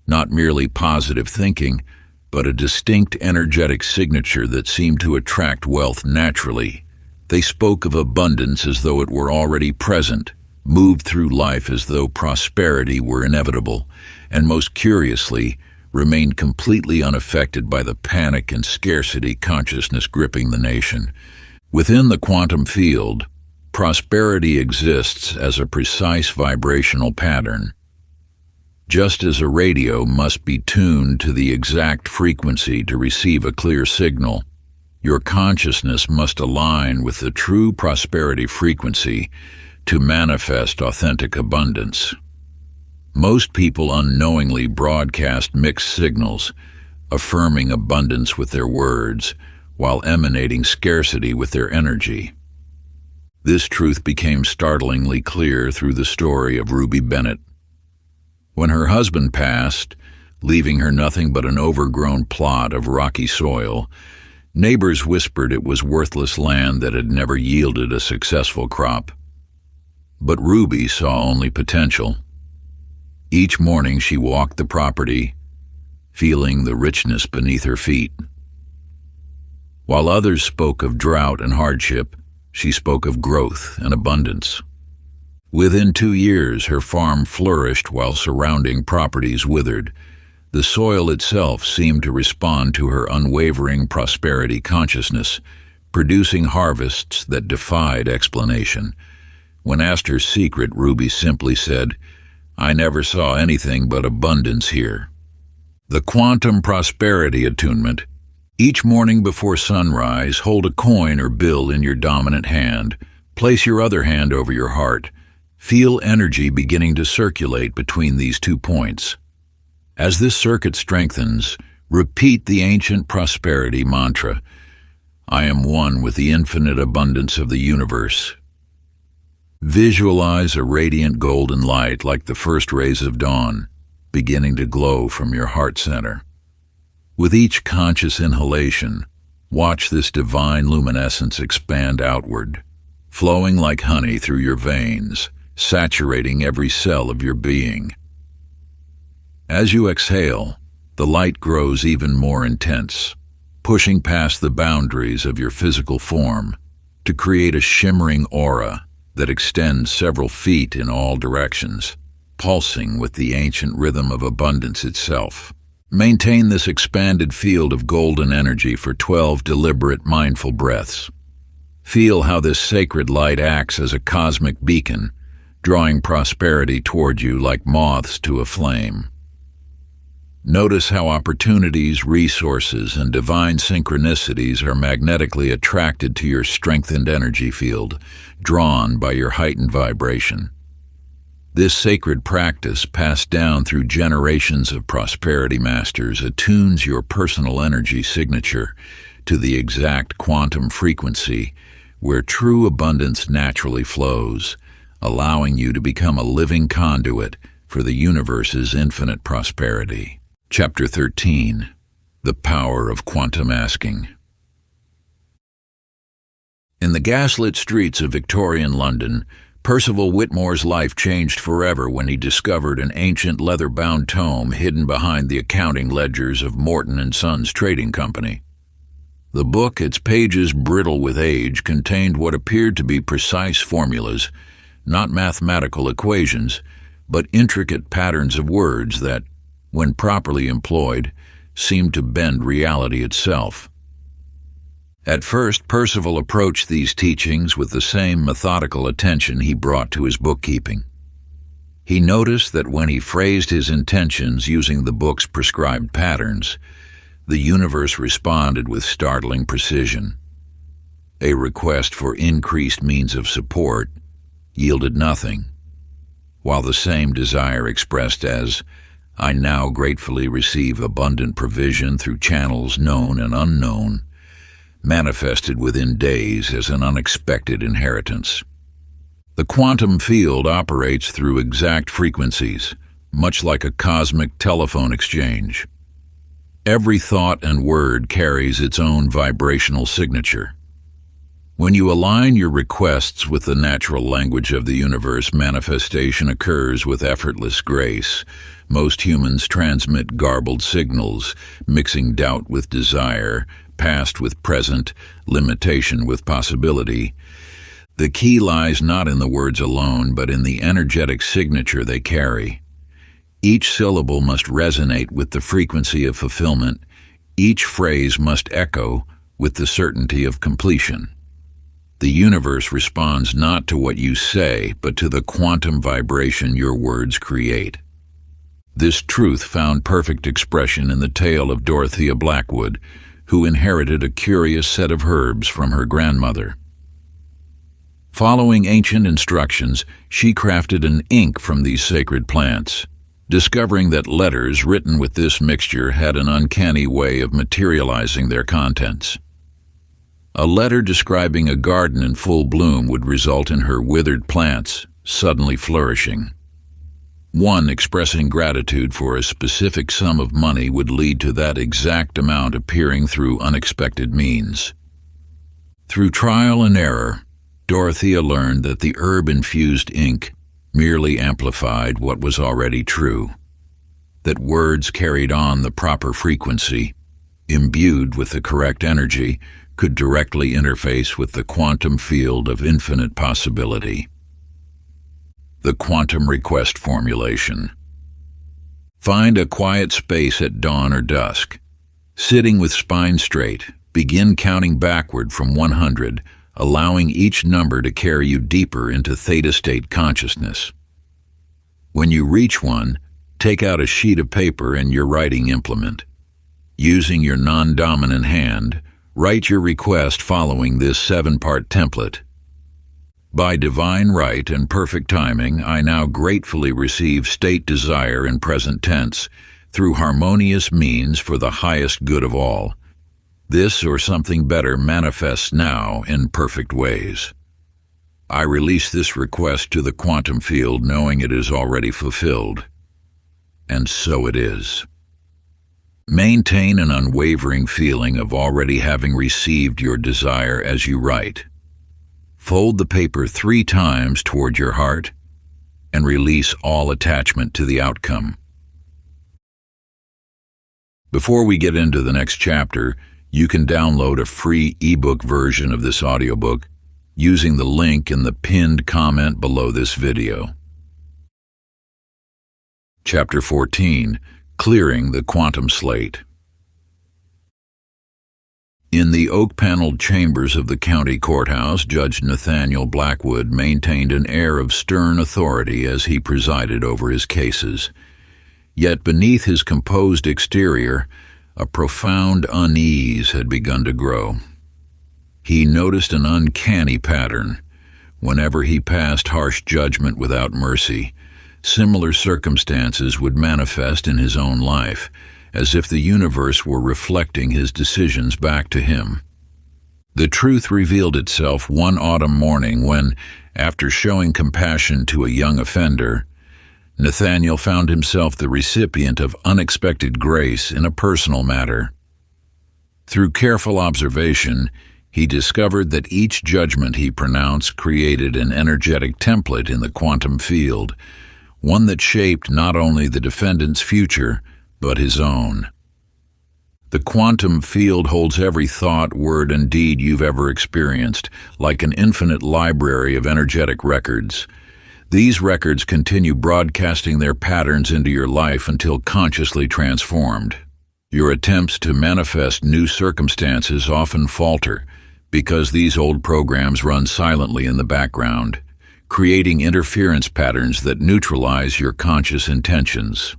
not merely positive thinking, but a distinct energetic signature that seemed to attract wealth naturally. They spoke of abundance as though it were already present, moved through life as though prosperity were inevitable, and most curiously, remained completely unaffected by the panic and scarcity consciousness gripping the nation. Within the quantum field, prosperity exists as a precise vibrational pattern. Just as a radio must be tuned to the exact frequency to receive a clear signal, your consciousness must align with the true prosperity frequency to manifest authentic abundance. Most people unknowingly broadcast mixed signals, affirming abundance with their words, while emanating scarcity with their energy. This truth became startlingly clear through the story of Ruby Bennett. When her husband passed, leaving her nothing but an overgrown plot of rocky soil, Neighbors whispered it was worthless land that had never yielded a successful crop. But Ruby saw only potential. Each morning she walked the property, feeling the richness beneath her feet. While others spoke of drought and hardship, she spoke of growth and abundance. Within 2 years, her farm flourished while surrounding properties withered. The soil itself seemed to respond to her unwavering prosperity consciousness, producing harvests that defied explanation. When asked her secret, Ruby simply said, "I never saw anything but abundance here." The quantum prosperity attunement. Each morning before sunrise, hold a coin or bill in your dominant hand. Place your other hand over your heart. Feel energy beginning to circulate between these 2 points. As this circuit strengthens, repeat the ancient prosperity mantra, "I am one with the infinite abundance of the universe." Visualize a radiant golden light like the first rays of dawn, beginning to glow from your heart center. With each conscious inhalation, watch this divine luminescence expand outward, flowing like honey through your veins, saturating every cell of your being. As you exhale, the light grows even more intense, pushing past the boundaries of your physical form to create a shimmering aura that extends several feet in all directions, pulsing with the ancient rhythm of abundance itself. Maintain this expanded field of golden energy for 12 deliberate, mindful breaths. Feel how this sacred light acts as a cosmic beacon, drawing prosperity toward you like moths to a flame. Notice how opportunities, resources, and divine synchronicities are magnetically attracted to your strengthened energy field, drawn by your heightened vibration. This sacred practice, passed down through generations of prosperity masters, attunes your personal energy signature to the exact quantum frequency where true abundance naturally flows, allowing you to become a living conduit for the universe's infinite prosperity. Chapter 13. The Power of Quantum Asking. In the gaslit streets of Victorian London, Percival Whitmore's life changed forever when he discovered an ancient leather-bound tome hidden behind the accounting ledgers of Morton & Sons Trading Company. The book, its pages brittle with age, contained what appeared to be precise formulas, not mathematical equations, but intricate patterns of words that, when properly employed, seemed to bend reality itself. At first, Percival approached these teachings with the same methodical attention he brought to his bookkeeping. He noticed that when he phrased his intentions using the book's prescribed patterns, the universe responded with startling precision. A request for increased means of support yielded nothing, while the same desire expressed as, "I now gratefully receive abundant provision through channels known and unknown," manifested within days as an unexpected inheritance. The quantum field operates through exact frequencies, much like a cosmic telephone exchange. Every thought and word carries its own vibrational signature. When you align your requests with the natural language of the universe, manifestation occurs with effortless grace. Most humans transmit garbled signals, mixing doubt with desire, past with present, limitation with possibility. The key lies not in the words alone, but in the energetic signature they carry. Each syllable must resonate with the frequency of fulfillment. Each phrase must echo with the certainty of completion. The universe responds not to what you say, but to the quantum vibration your words create. This truth found perfect expression in the tale of Dorothea Blackwood, who inherited a curious set of herbs from her grandmother. Following ancient instructions, she crafted an ink from these sacred plants, discovering that letters written with this mixture had an uncanny way of materializing their contents. A letter describing a garden in full bloom would result in her withered plants suddenly flourishing. 1. Expressing gratitude for a specific sum of money would lead to that exact amount appearing through unexpected means. Through trial and error, Dorothea learned that the herb-infused ink merely amplified what was already true, that words carried on the proper frequency, imbued with the correct energy, could directly interface with the quantum field of infinite possibility. The quantum request formulation. Find a quiet space at dawn or dusk. Sitting with spine straight, begin counting backward from 100, allowing each number to carry you deeper into theta state consciousness. When you reach 1, take out a sheet of paper and your writing implement. Using your non-dominant hand, write your request following this 7-part template. By divine right and perfect timing, I now gratefully receive state desire in present tense through harmonious means for the highest good of all. This or something better manifests now in perfect ways. I release this request to the quantum field knowing it is already fulfilled. And so it is. Maintain an unwavering feeling of already having received your desire as you write. Fold the paper 3 times toward your heart and release all attachment to the outcome. Before we get into the next chapter, you can download a free ebook version of this audiobook using the link in the pinned comment below this video. Chapter 14. Clearing the Quantum Slate. In the oak-paneled chambers of the county courthouse, Judge Nathaniel Blackwood maintained an air of stern authority as he presided over his cases. Yet beneath his composed exterior, a profound unease had begun to grow. He noticed an uncanny pattern. Whenever he passed harsh judgment without mercy, similar circumstances would manifest in his own life, as if the universe were reflecting his decisions back to him. The truth revealed itself one autumn morning when, after showing compassion to a young offender, Nathaniel found himself the recipient of unexpected grace in a personal matter. Through careful observation, he discovered that each judgment he pronounced created an energetic template in the quantum field, one that shaped not only the defendant's future, but his own. The quantum field holds every thought, word, and deed you've ever experienced, like an infinite library of energetic records. These records continue broadcasting their patterns into your life until consciously transformed. Your attempts to manifest new circumstances often falter because these old programs run silently in the background, creating interference patterns that neutralize your conscious intentions.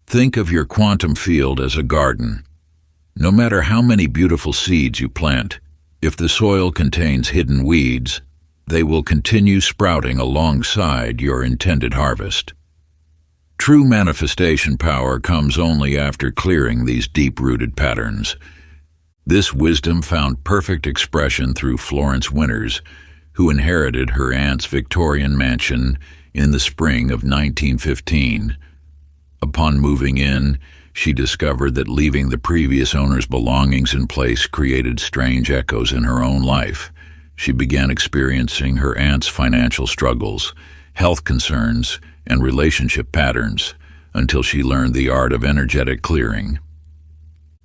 Think of your quantum field as a garden. No matter how many beautiful seeds you plant, if the soil contains hidden weeds, they will continue sprouting alongside your intended harvest. True manifestation power comes only after clearing these deep-rooted patterns. This wisdom found perfect expression through Florence Winters, who inherited her aunt's Victorian mansion in the spring of 1915. Upon moving in, she discovered that leaving the previous owner's belongings in place created strange echoes in her own life. She began experiencing her aunt's financial struggles, health concerns, and relationship patterns until she learned the art of energetic clearing.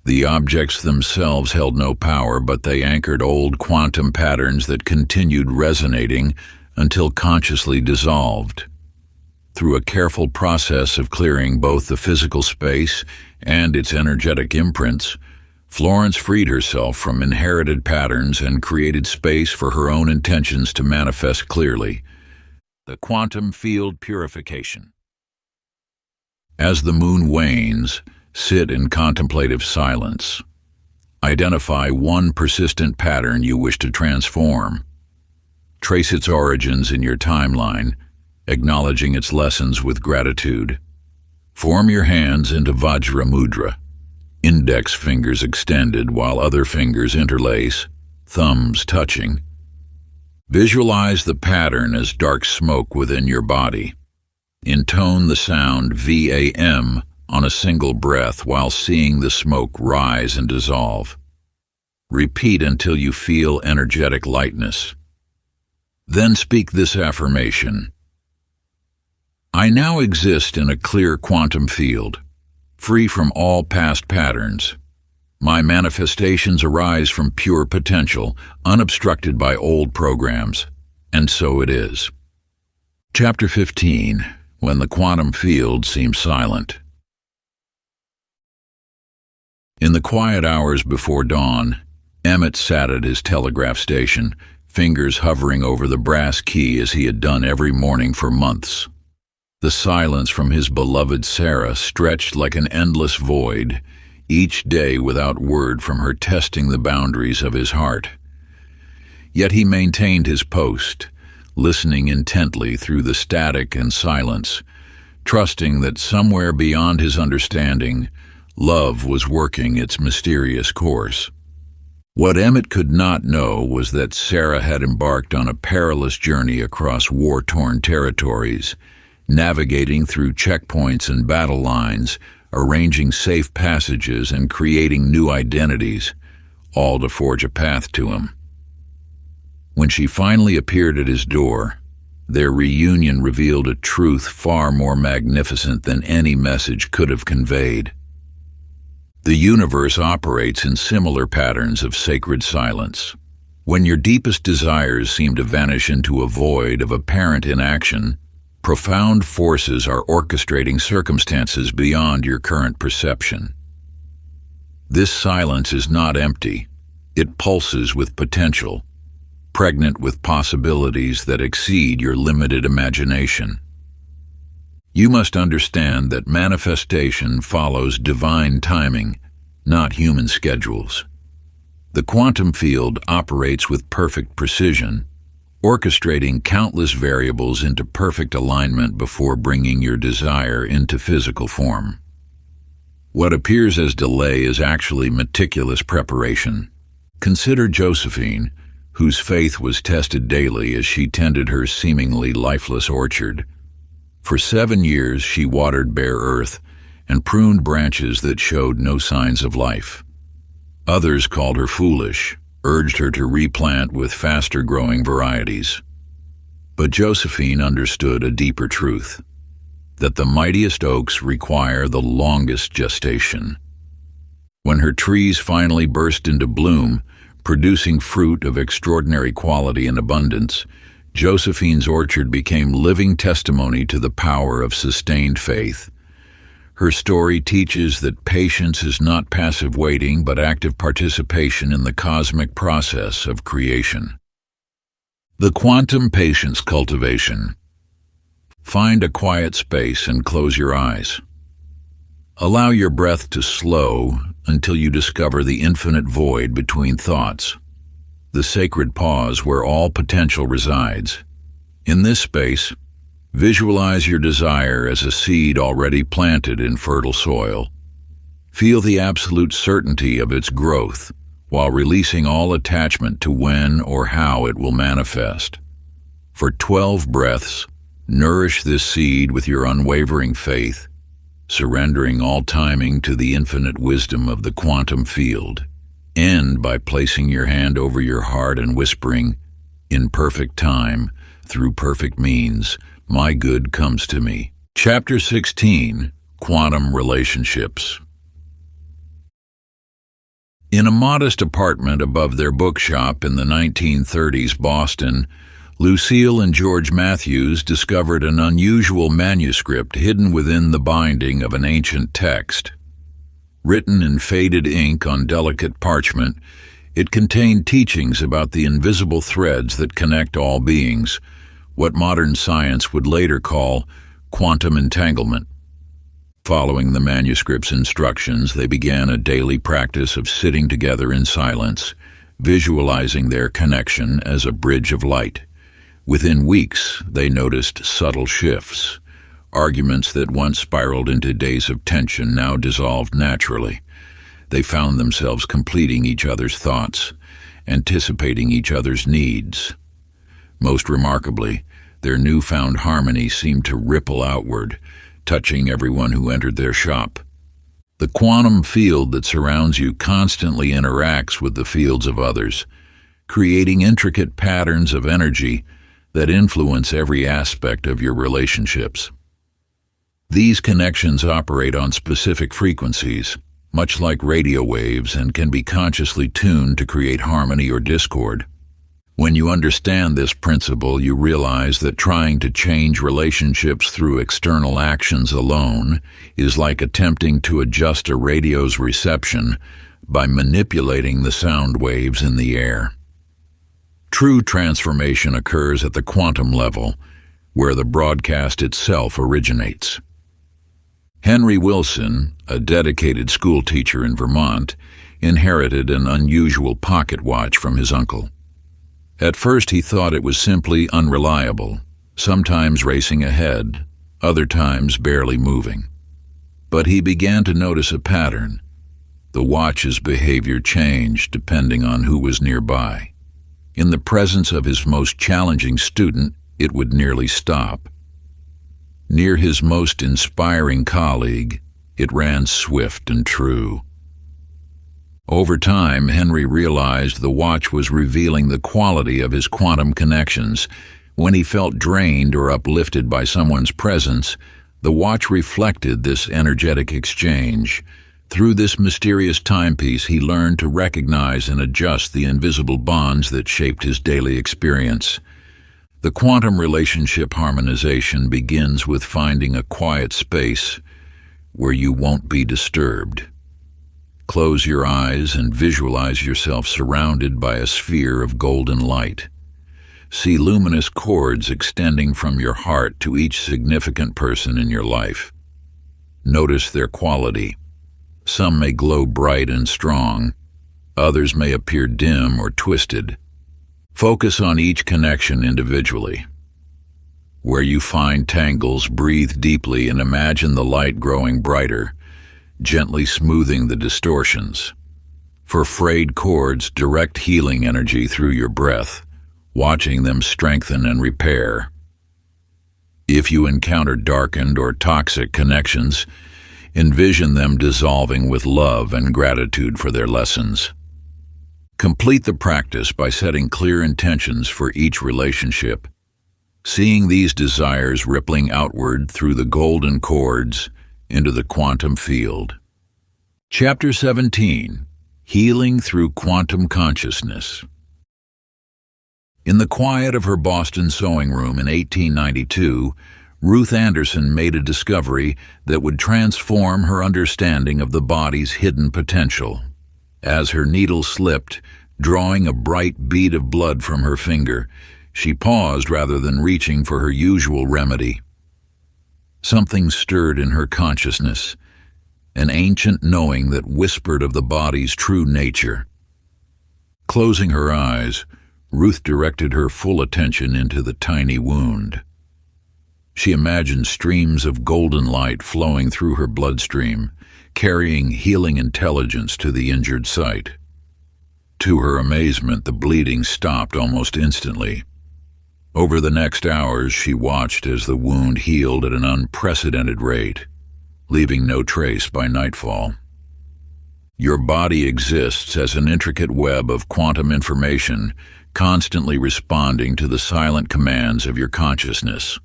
The objects themselves held no power, but they anchored old quantum patterns that continued resonating until consciously dissolved. Through a careful process of clearing both the physical space and its energetic imprints, Florence freed herself from inherited patterns and created space for her own intentions to manifest clearly. The quantum field purification. As the moon wanes, sit in contemplative silence. Identify one persistent pattern you wish to transform. Trace its origins in your timeline, acknowledging its lessons with gratitude. Form your hands into Vajra Mudra, index fingers extended while other fingers interlace, thumbs touching. Visualize the pattern as dark smoke within your body. Intone the sound VAM on a single breath while seeing the smoke rise and dissolve. Repeat until you feel energetic lightness. Then speak this affirmation. I now exist in a clear quantum field, free from all past patterns. My manifestations arise from pure potential, unobstructed by old programs. And so it is. Chapter 15. When the quantum field seems silent. In the quiet hours before dawn, Emmett sat at his telegraph station, fingers hovering over the brass key as he had done every morning for months. The silence from his beloved Sarah stretched like an endless void, each day without word from her testing the boundaries of his heart. Yet he maintained his post, listening intently through the static and silence, trusting that somewhere beyond his understanding, love was working its mysterious course. What Emmett could not know was that Sarah had embarked on a perilous journey across war-torn territories, navigating through checkpoints and battle lines, arranging safe passages and creating new identities, all to forge a path to him. When she finally appeared at his door, their reunion revealed a truth far more magnificent than any message could have conveyed. The universe operates in similar patterns of sacred silence. When your deepest desires seem to vanish into a void of apparent inaction, profound forces are orchestrating circumstances beyond your current perception. This silence is not empty. It pulses with potential, pregnant with possibilities that exceed your limited imagination. You must understand that manifestation follows divine timing, not human schedules. The quantum field operates with perfect precision, orchestrating countless variables into perfect alignment before bringing your desire into physical form. What appears as delay is actually meticulous preparation. Consider Josephine, whose faith was tested daily as she tended her seemingly lifeless orchard. For 7 years she watered bare earth and pruned branches that showed no signs of life. Others called her foolish, urged her to replant with faster-growing varieties. But Josephine understood a deeper truth, that the mightiest oaks require the longest gestation. When her trees finally burst into bloom, producing fruit of extraordinary quality and abundance, Josephine's orchard became living testimony to the power of sustained faith. Her story teaches that patience is not passive waiting but active participation in the cosmic process of creation. The quantum patience cultivation. Find a quiet space and close your eyes. Allow your breath to slow until you discover the infinite void between thoughts, the sacred pause where all potential resides. In this space, visualize your desire as a seed already planted in fertile soil. Feel the absolute certainty of its growth while releasing all attachment to when or how it will manifest. For 12 breaths, nourish this seed with your unwavering faith, surrendering all timing to the infinite wisdom of the quantum field. End by placing your hand over your heart and whispering, "In perfect time, through perfect means, my good comes to me." Chapter 16. Quantum Relationships. In a modest apartment above their bookshop in the 1930s Boston, Lucille and George Matthews discovered an unusual manuscript hidden within the binding of an ancient text. Written in faded ink on delicate parchment, it contained teachings about the invisible threads that connect all beings, what modern science would later call quantum entanglement. Following the manuscript's instructions, they began a daily practice of sitting together in silence, visualizing their connection as a bridge of light. Within weeks, they noticed subtle shifts. Arguments that once spiraled into days of tension now dissolved naturally. They found themselves completing each other's thoughts, anticipating each other's needs. Most remarkably, their newfound harmony seemed to ripple outward, touching everyone who entered their shop. The quantum field that surrounds you constantly interacts with the fields of others, creating intricate patterns of energy that influence every aspect of your relationships. These connections operate on specific frequencies, much like radio waves, and can be consciously tuned to create harmony or discord. When you understand this principle, you realize that trying to change relationships through external actions alone is like attempting to adjust a radio's reception by manipulating the sound waves in the air. True transformation occurs at the quantum level, where the broadcast itself originates. Henry Wilson, a dedicated schoolteacher in Vermont, inherited an unusual pocket watch from his uncle. At first he thought it was simply unreliable, sometimes racing ahead, other times barely moving. But he began to notice a pattern. The watch's behavior changed depending on who was nearby. In the presence of his most challenging student, it would nearly stop. Near his most inspiring colleague, it ran swift and true. Over time, Henry realized the watch was revealing the quality of his quantum connections. When he felt drained or uplifted by someone's presence, the watch reflected this energetic exchange. Through this mysterious timepiece, he learned to recognize and adjust the invisible bonds that shaped his daily experience. The quantum relationship harmonization begins with finding a quiet space where you won't be disturbed. Close your eyes and visualize yourself surrounded by a sphere of golden light. See luminous cords extending from your heart to each significant person in your life. Notice their quality. Some may glow bright and strong. Others may appear dim or twisted. Focus on each connection individually. Where you find tangles, breathe deeply and imagine the light growing brighter, gently smoothing the distortions. For frayed cords, direct healing energy through your breath, watching them strengthen and repair. If you encounter darkened or toxic connections, envision them dissolving with love and gratitude for their lessons. Complete the practice by setting clear intentions for each relationship, seeing these desires rippling outward through the golden cords into the quantum field. Chapter 17: Healing Through Quantum Consciousness. In the quiet of her Boston sewing room in 1892, Ruth Anderson made a discovery that would transform her understanding of the body's hidden potential. As her needle slipped, drawing a bright bead of blood from her finger, she paused rather than reaching for her usual remedy. Something stirred in her consciousness, an ancient knowing that whispered of the body's true nature. Closing her eyes, Ruth directed her full attention into the tiny wound. She imagined streams of golden light flowing through her bloodstream, carrying healing intelligence to the injured site. To her amazement, the bleeding stopped almost instantly. Over the next hours, she watched as the wound healed at an unprecedented rate, leaving no trace by nightfall. Your body exists as an intricate web of quantum information, constantly responding to the silent commands of your consciousness.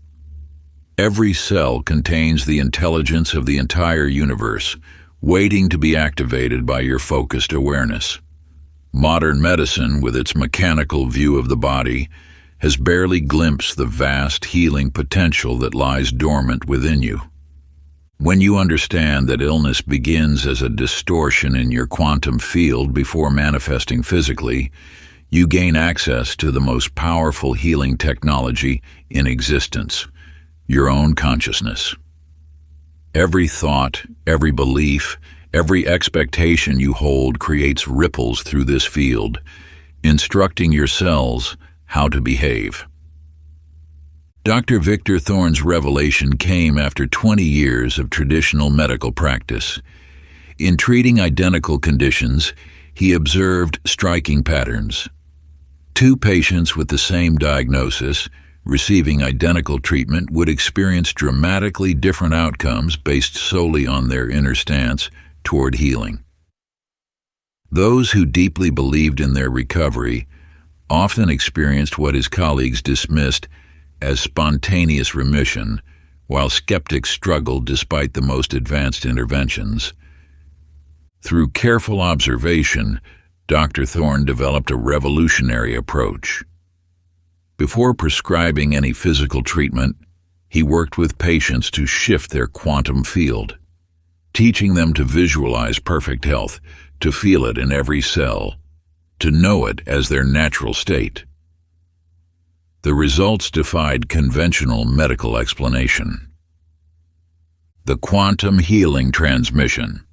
Every cell contains the intelligence of the entire universe, waiting to be activated by your focused awareness. Modern medicine, with its mechanical view of the body, has barely glimpsed the vast healing potential that lies dormant within you. When you understand that illness begins as a distortion in your quantum field before manifesting physically, you gain access to the most powerful healing technology in existence, your own consciousness. Every thought, every belief, every expectation you hold creates ripples through this field, instructing your cells how to behave. Dr. Victor Thorne's revelation came after 20 years of traditional medical practice. In treating identical conditions, he observed striking patterns. Two patients with the same diagnosis, receiving identical treatment would experience dramatically different outcomes based solely on their inner stance toward healing. Those who deeply believed in their recovery often experienced what his colleagues dismissed as spontaneous remission, while skeptics struggled despite the most advanced interventions. Through careful observation, Dr. Thorne developed a revolutionary approach. Before prescribing any physical treatment, he worked with patients to shift their quantum field, teaching them to visualize perfect health, to feel it in every cell, to know it as their natural state. The results defied conventional medical explanation. The quantum healing transmission.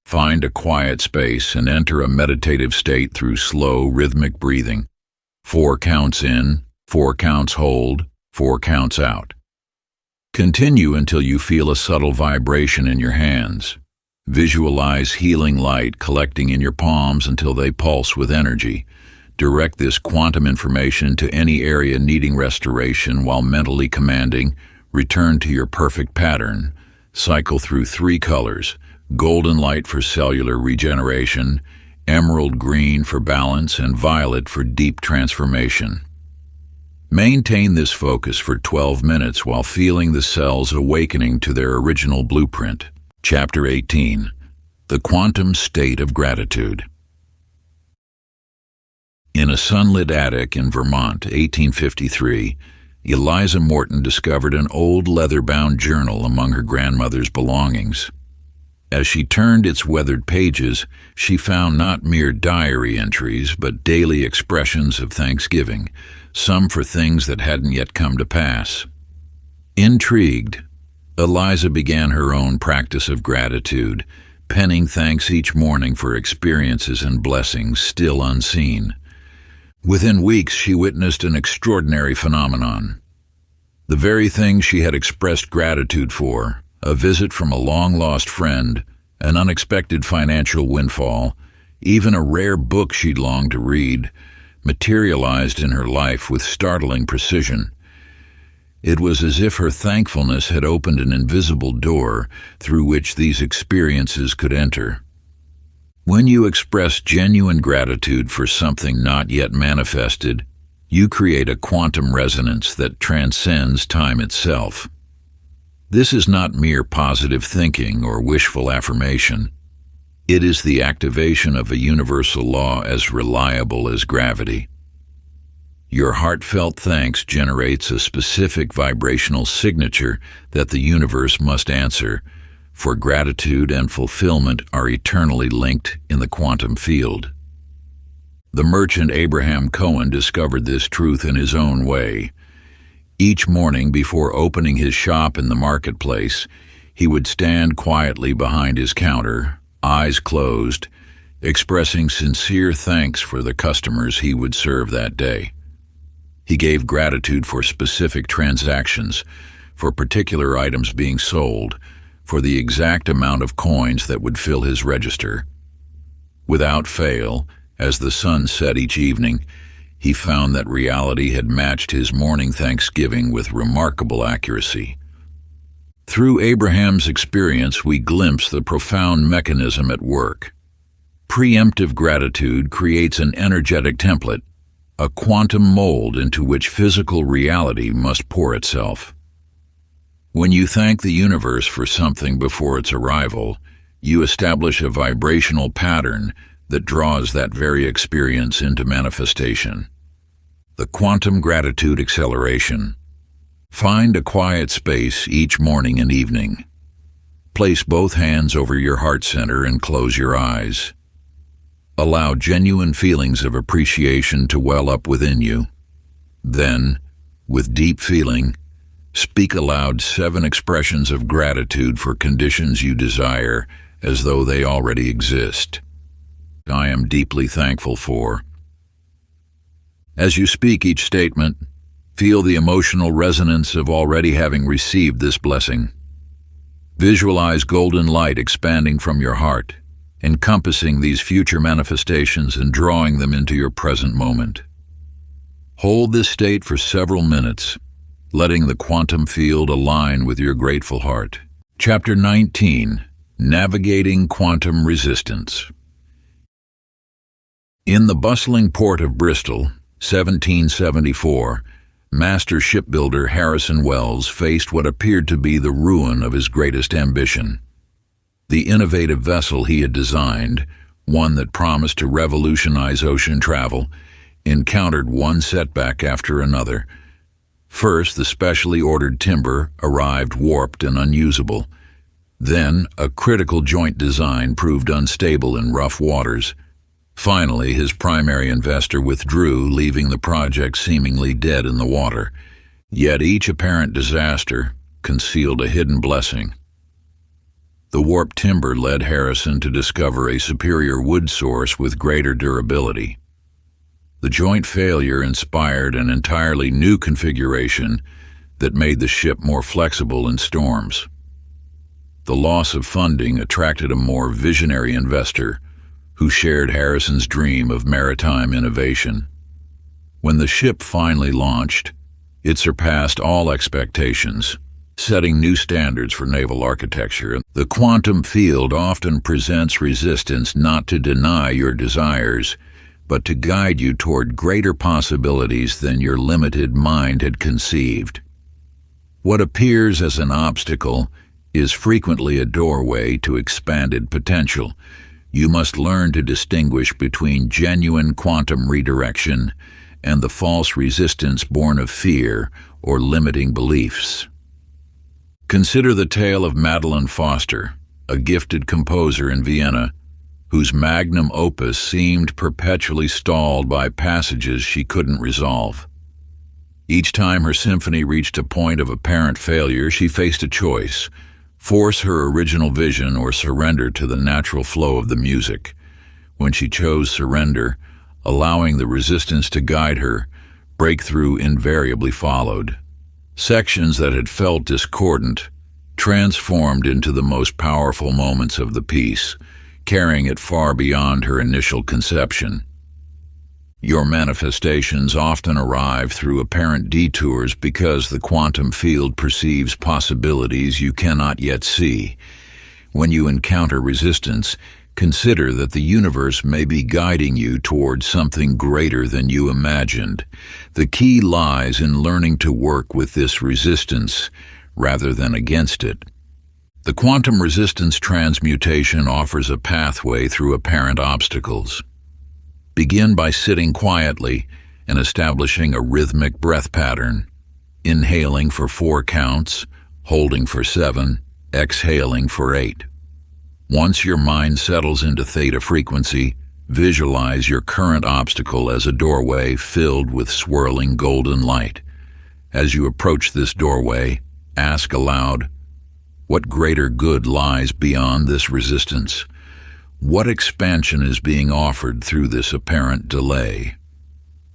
Find a quiet space and enter a meditative state through slow, rhythmic breathing. 4 counts in, 4 counts hold, 4 counts out. Continue until you feel a subtle vibration in your hands. Visualize healing light collecting in your palms until they pulse with energy. Direct this quantum information to any area needing restoration while mentally commanding, return to your perfect pattern. Cycle through 3 colors, golden light for cellular regeneration, emerald green for balance, and violet for deep transformation. Maintain this focus for 12 minutes while feeling the cells awakening to their original blueprint. Chapter 18. The Quantum State of Gratitude. In a sunlit attic in Vermont, 1853, Eliza Morton discovered an old leather-bound journal among her grandmother's belongings. As she turned its weathered pages, she found not mere diary entries, but daily expressions of thanksgiving, some for things that hadn't yet come to pass. Intrigued, Eliza began her own practice of gratitude, penning thanks each morning for experiences and blessings still unseen. Within weeks, she witnessed an extraordinary phenomenon. The very thing she had expressed gratitude for, a visit from a long-lost friend, an unexpected financial windfall, even a rare book she'd longed to read, materialized in her life with startling precision. It was as if her thankfulness had opened an invisible door through which these experiences could enter. When you express genuine gratitude for something not yet manifested, you create a quantum resonance that transcends time itself. This is not mere positive thinking or wishful affirmation. It is the activation of a universal law as reliable as gravity. Your heartfelt thanks generates a specific vibrational signature that the universe must answer, for gratitude and fulfillment are eternally linked in the quantum field. The merchant Abraham Cohen discovered this truth in his own way. Each morning before opening his shop in the marketplace, he would stand quietly behind his counter, eyes closed, expressing sincere thanks for the customers he would serve that day. He gave gratitude for specific transactions, for particular items being sold, for the exact amount of coins that would fill his register. Without fail, as the sun set each evening, he found that reality had matched his morning thanksgiving with remarkable accuracy. Through Abraham's experience, we glimpse the profound mechanism at work. Preemptive gratitude creates an energetic template, a quantum mold into which physical reality must pour itself. When you thank the universe for something before its arrival, you establish a vibrational pattern that draws that very experience into manifestation. The quantum gratitude acceleration. Find a quiet space each morning and evening. Place both hands over your heart center and close your eyes. Allow genuine feelings of appreciation to well up within you. Then, with deep feeling, speak aloud 7 expressions of gratitude for conditions you desire as though they already exist. I am deeply thankful for. As you speak each statement, feel the emotional resonance of already having received this blessing. Visualize golden light expanding from your heart, encompassing these future manifestations and drawing them into your present moment. Hold this state for several minutes, letting the quantum field align with your grateful heart. Chapter 19. Navigating Quantum Resistance. In the bustling port of Bristol, 1774, master shipbuilder Harrison Wells faced what appeared to be the ruin of his greatest ambition. The innovative vessel he had designed, one that promised to revolutionize ocean travel, encountered one setback after another. First, the specially ordered timber arrived warped and unusable. Then, a critical joint design proved unstable in rough waters. Finally, his primary investor withdrew, leaving the project seemingly dead in the water. Yet each apparent disaster concealed a hidden blessing. The warped timber led Harrison to discover a superior wood source with greater durability. The joint failure inspired an entirely new configuration that made the ship more flexible in storms. The loss of funding attracted a more visionary investor who shared Harrison's dream of maritime innovation. When the ship finally launched, it surpassed all expectations, setting new standards for naval architecture. The quantum field often presents resistance not to deny your desires, but to guide you toward greater possibilities than your limited mind had conceived. What appears as an obstacle is frequently a doorway to expanded potential. You must learn to distinguish between genuine quantum redirection and the false resistance born of fear or limiting beliefs. Consider the tale of Madeline Foster, a gifted composer in Vienna, whose magnum opus seemed perpetually stalled by passages she couldn't resolve. Each time her symphony reached a point of apparent failure, she faced a choice: force her original vision or surrender to the natural flow of the music. When she chose surrender, allowing the resistance to guide her, breakthrough invariably followed. Sections that had felt discordant transformed into the most powerful moments of the piece, carrying it far beyond her initial conception. Your manifestations often arrive through apparent detours because the quantum field perceives possibilities you cannot yet see. When you encounter resistance, consider that the universe may be guiding you towards something greater than you imagined. The key lies in learning to work with this resistance rather than against it. The quantum resistance transmutation offers a pathway through apparent obstacles. Begin by sitting quietly and establishing a rhythmic breath pattern, inhaling for 4 counts, holding for 7, exhaling for 8. Once your mind settles into theta frequency, visualize your current obstacle as a doorway filled with swirling golden light. As you approach this doorway, ask aloud, what greater good lies beyond this resistance? What expansion is being offered through this apparent delay?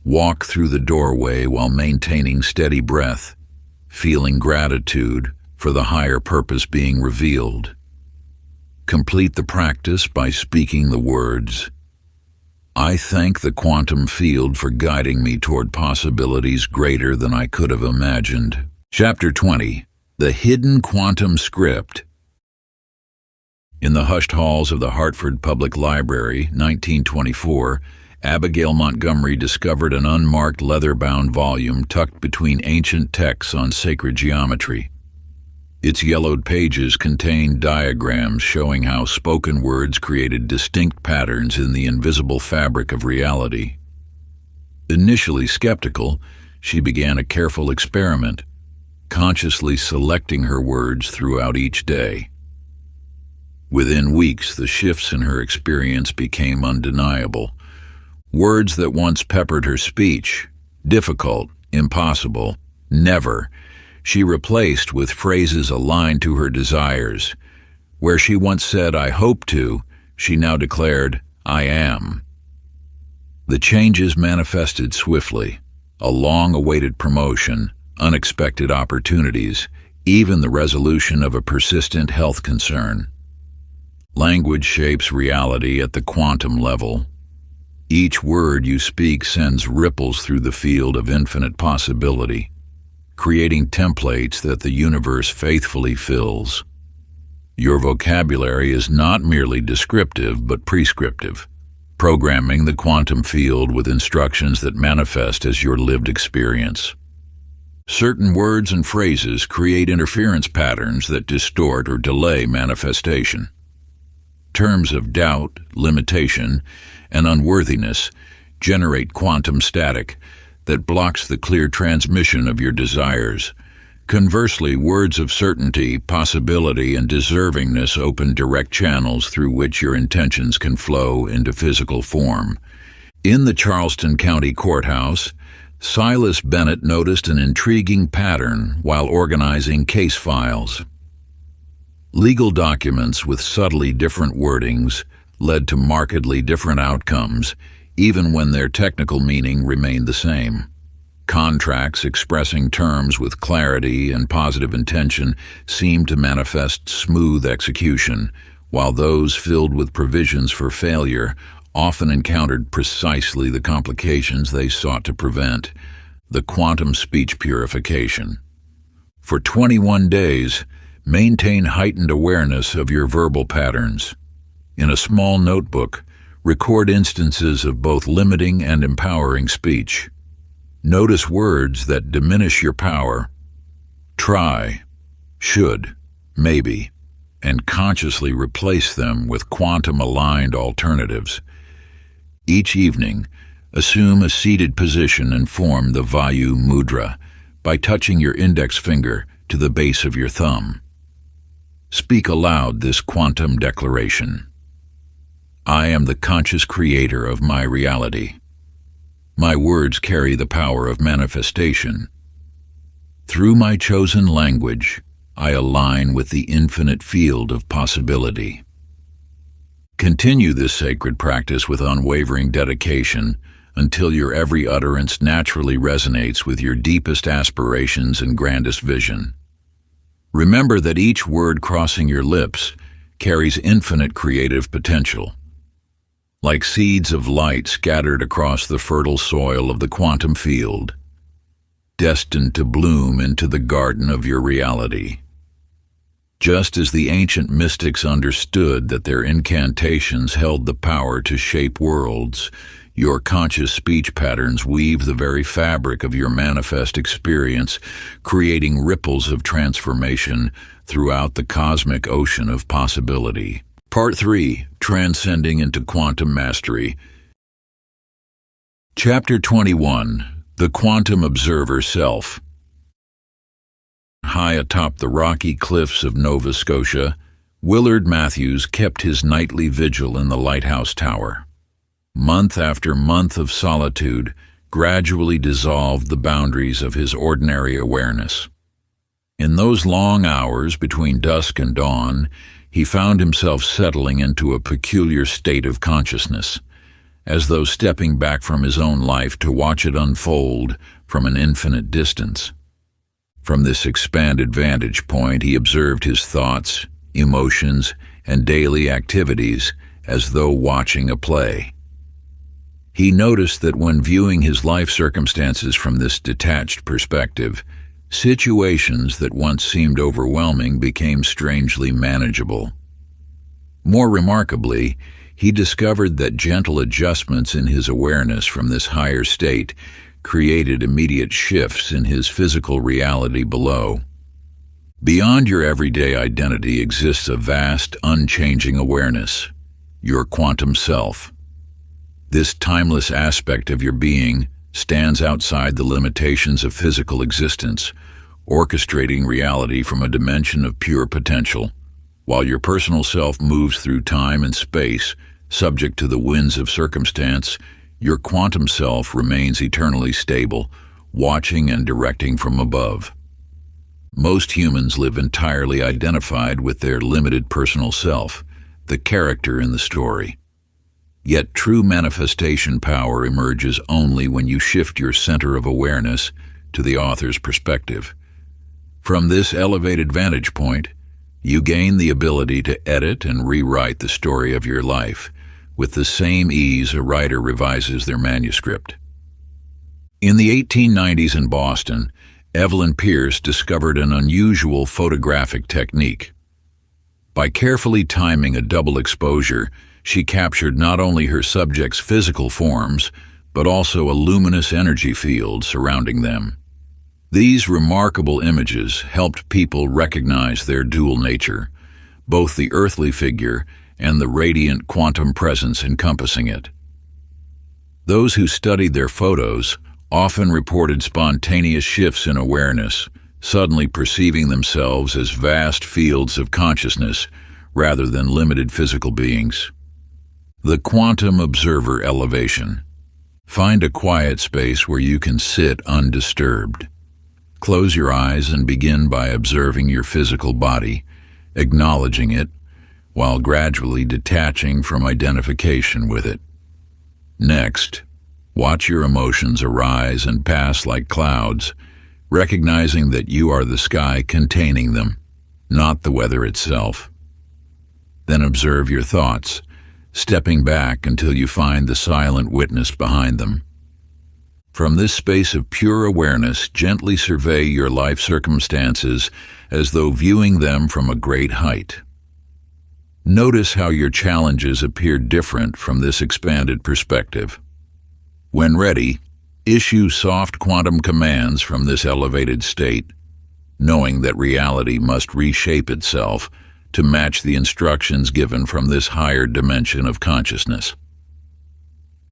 Walk through the doorway while maintaining steady breath, feeling gratitude for the higher purpose being revealed. Complete the practice by speaking the words, I thank the quantum field for guiding me toward possibilities greater than I could have imagined. Chapter 20. The Hidden Quantum Script. In the hushed halls of the Hartford Public Library, 1924, Abigail Montgomery discovered an unmarked leather-bound volume tucked between ancient texts on sacred geometry. Its yellowed pages contained diagrams showing how spoken words created distinct patterns in the invisible fabric of reality. Initially skeptical, she began a careful experiment, consciously selecting her words throughout each day. Within weeks, the shifts in her experience became undeniable. Words that once peppered her speech, difficult, impossible, never, she replaced with phrases aligned to her desires. Where she once said, I hope to, she now declared, I am. The changes manifested swiftly: a long-awaited promotion, unexpected opportunities, even the resolution of a persistent health concern. Language shapes reality at the quantum level. Each word you speak sends ripples through the field of infinite possibility, creating templates that the universe faithfully fills. Your vocabulary is not merely descriptive but prescriptive, programming the quantum field with instructions that manifest as your lived experience. Certain words and phrases create interference patterns that distort or delay manifestation. Terms of doubt, limitation, and unworthiness generate quantum static that blocks the clear transmission of your desires. Conversely, words of certainty, possibility, and deservingness open direct channels through which your intentions can flow into physical form. In the Charleston County Courthouse, Silas Bennett noticed an intriguing pattern while organizing case files. Legal documents with subtly different wordings led to markedly different outcomes, even when their technical meaning remained the same. Contracts expressing terms with clarity and positive intention seemed to manifest smooth execution, while those filled with provisions for failure often encountered precisely the complications they sought to prevent: the quantum speech purification. For 21 days, maintain heightened awareness of your verbal patterns. In a small notebook, record instances of both limiting and empowering speech. Notice words that diminish your power. Try, should, maybe, and consciously replace them with quantum-aligned alternatives. Each evening, assume a seated position and form the Vayu Mudra by touching your index finger to the base of your thumb. Speak aloud this quantum declaration. I am the conscious creator of my reality. My words carry the power of manifestation. Through my chosen language, I align with the infinite field of possibility. Continue this sacred practice with unwavering dedication until your every utterance naturally resonates with your deepest aspirations and grandest vision. Remember that each word crossing your lips carries infinite creative potential. Like seeds of light scattered across the fertile soil of the quantum field, destined to bloom into the garden of your reality. Just as the ancient mystics understood that their incantations held the power to shape worlds, your conscious speech patterns weave the very fabric of your manifest experience, creating ripples of transformation throughout the cosmic ocean of possibility. Part 3. Transcending into Quantum Mastery. Chapter 21. The Quantum Observer Self. High atop the rocky cliffs of Nova Scotia, Willard Matthews kept his nightly vigil in the lighthouse tower. Month after month of solitude gradually dissolved the boundaries of his ordinary awareness. In those long hours between dusk and dawn, he found himself settling into a peculiar state of consciousness, as though stepping back from his own life to watch it unfold from an infinite distance. From this expanded vantage point, he observed his thoughts, emotions, and daily activities as though watching a play. He noticed that when viewing his life circumstances from this detached perspective, situations that once seemed overwhelming became strangely manageable. More remarkably, he discovered that gentle adjustments in his awareness from this higher state created immediate shifts in his physical reality below. Beyond your everyday identity exists a vast, unchanging awareness, your quantum self. This timeless aspect of your being stands outside the limitations of physical existence, orchestrating reality from a dimension of pure potential. While your personal self moves through time and space, subject to the winds of circumstance, your quantum self remains eternally stable, watching and directing from above. Most humans live entirely identified with their limited personal self, the character in the story. Yet true manifestation power emerges only when you shift your center of awareness to the author's perspective. From this elevated vantage point, you gain the ability to edit and rewrite the story of your life, with the same ease a writer revises their manuscript. In the 1890s in Boston, Evelyn Pierce discovered an unusual photographic technique. By carefully timing a double exposure, she captured not only her subject's physical forms, but also a luminous energy field surrounding them. These remarkable images helped people recognize their dual nature, both the earthly figure and the radiant quantum presence encompassing it. Those who studied their photos often reported spontaneous shifts in awareness, suddenly perceiving themselves as vast fields of consciousness rather than limited physical beings. The quantum observer elevation. Find a quiet space where you can sit undisturbed. Close your eyes and begin by observing your physical body, acknowledging it, while gradually detaching from identification with it. Next, watch your emotions arise and pass like clouds, recognizing that you are the sky containing them, not the weather itself. Then observe your thoughts, stepping back until you find the silent witness behind them. From this space of pure awareness, gently survey your life circumstances as though viewing them from a great height. Notice how your challenges appear different from this expanded perspective. When ready, issue soft quantum commands from this elevated state, knowing that reality must reshape itself to match the instructions given from this higher dimension of consciousness.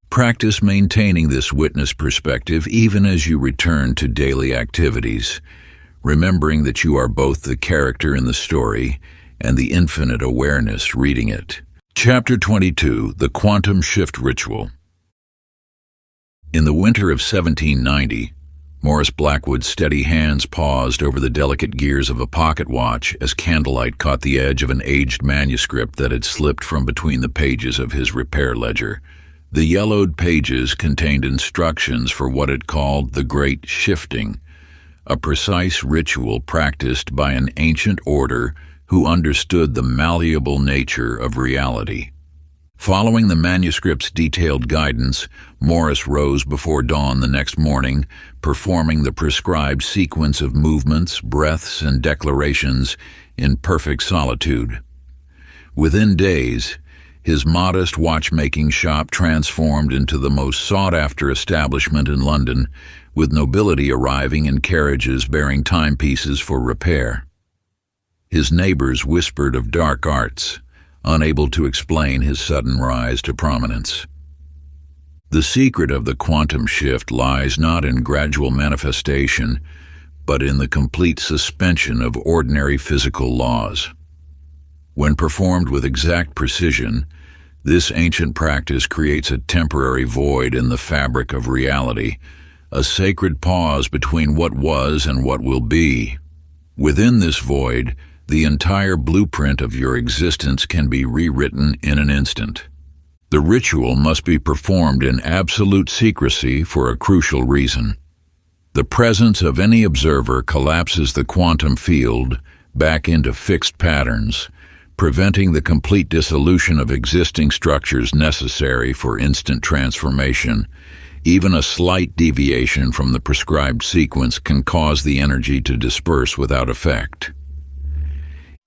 Practice maintaining this witness perspective even as you return to daily activities, remembering that you are both the character in the story and the infinite awareness reading it. Chapter 22, The Quantum Shift Ritual. In the winter of 1790, Morris Blackwood's steady hands paused over the delicate gears of a pocket watch as candlelight caught the edge of an aged manuscript that had slipped from between the pages of his repair ledger. The yellowed pages contained instructions for what it called the Great Shifting, a precise ritual practiced by an ancient order who understood the malleable nature of reality. Following the manuscript's detailed guidance, Morris rose before dawn the next morning, performing the prescribed sequence of movements, breaths, and declarations in perfect solitude. Within days, his modest watchmaking shop transformed into the most sought-after establishment in London, with nobility arriving in carriages bearing timepieces for repair. His neighbors whispered of dark arts, unable to explain his sudden rise to prominence. The secret of the quantum shift lies not in gradual manifestation, but in the complete suspension of ordinary physical laws. When performed with exact precision, this ancient practice creates a temporary void in the fabric of reality, a sacred pause between what was and what will be. Within this void, the entire blueprint of your existence can be rewritten in an instant. The ritual must be performed in absolute secrecy for a crucial reason. The presence of any observer collapses the quantum field back into fixed patterns, preventing the complete dissolution of existing structures necessary for instant transformation. Even a slight deviation from the prescribed sequence can cause the energy to disperse without effect.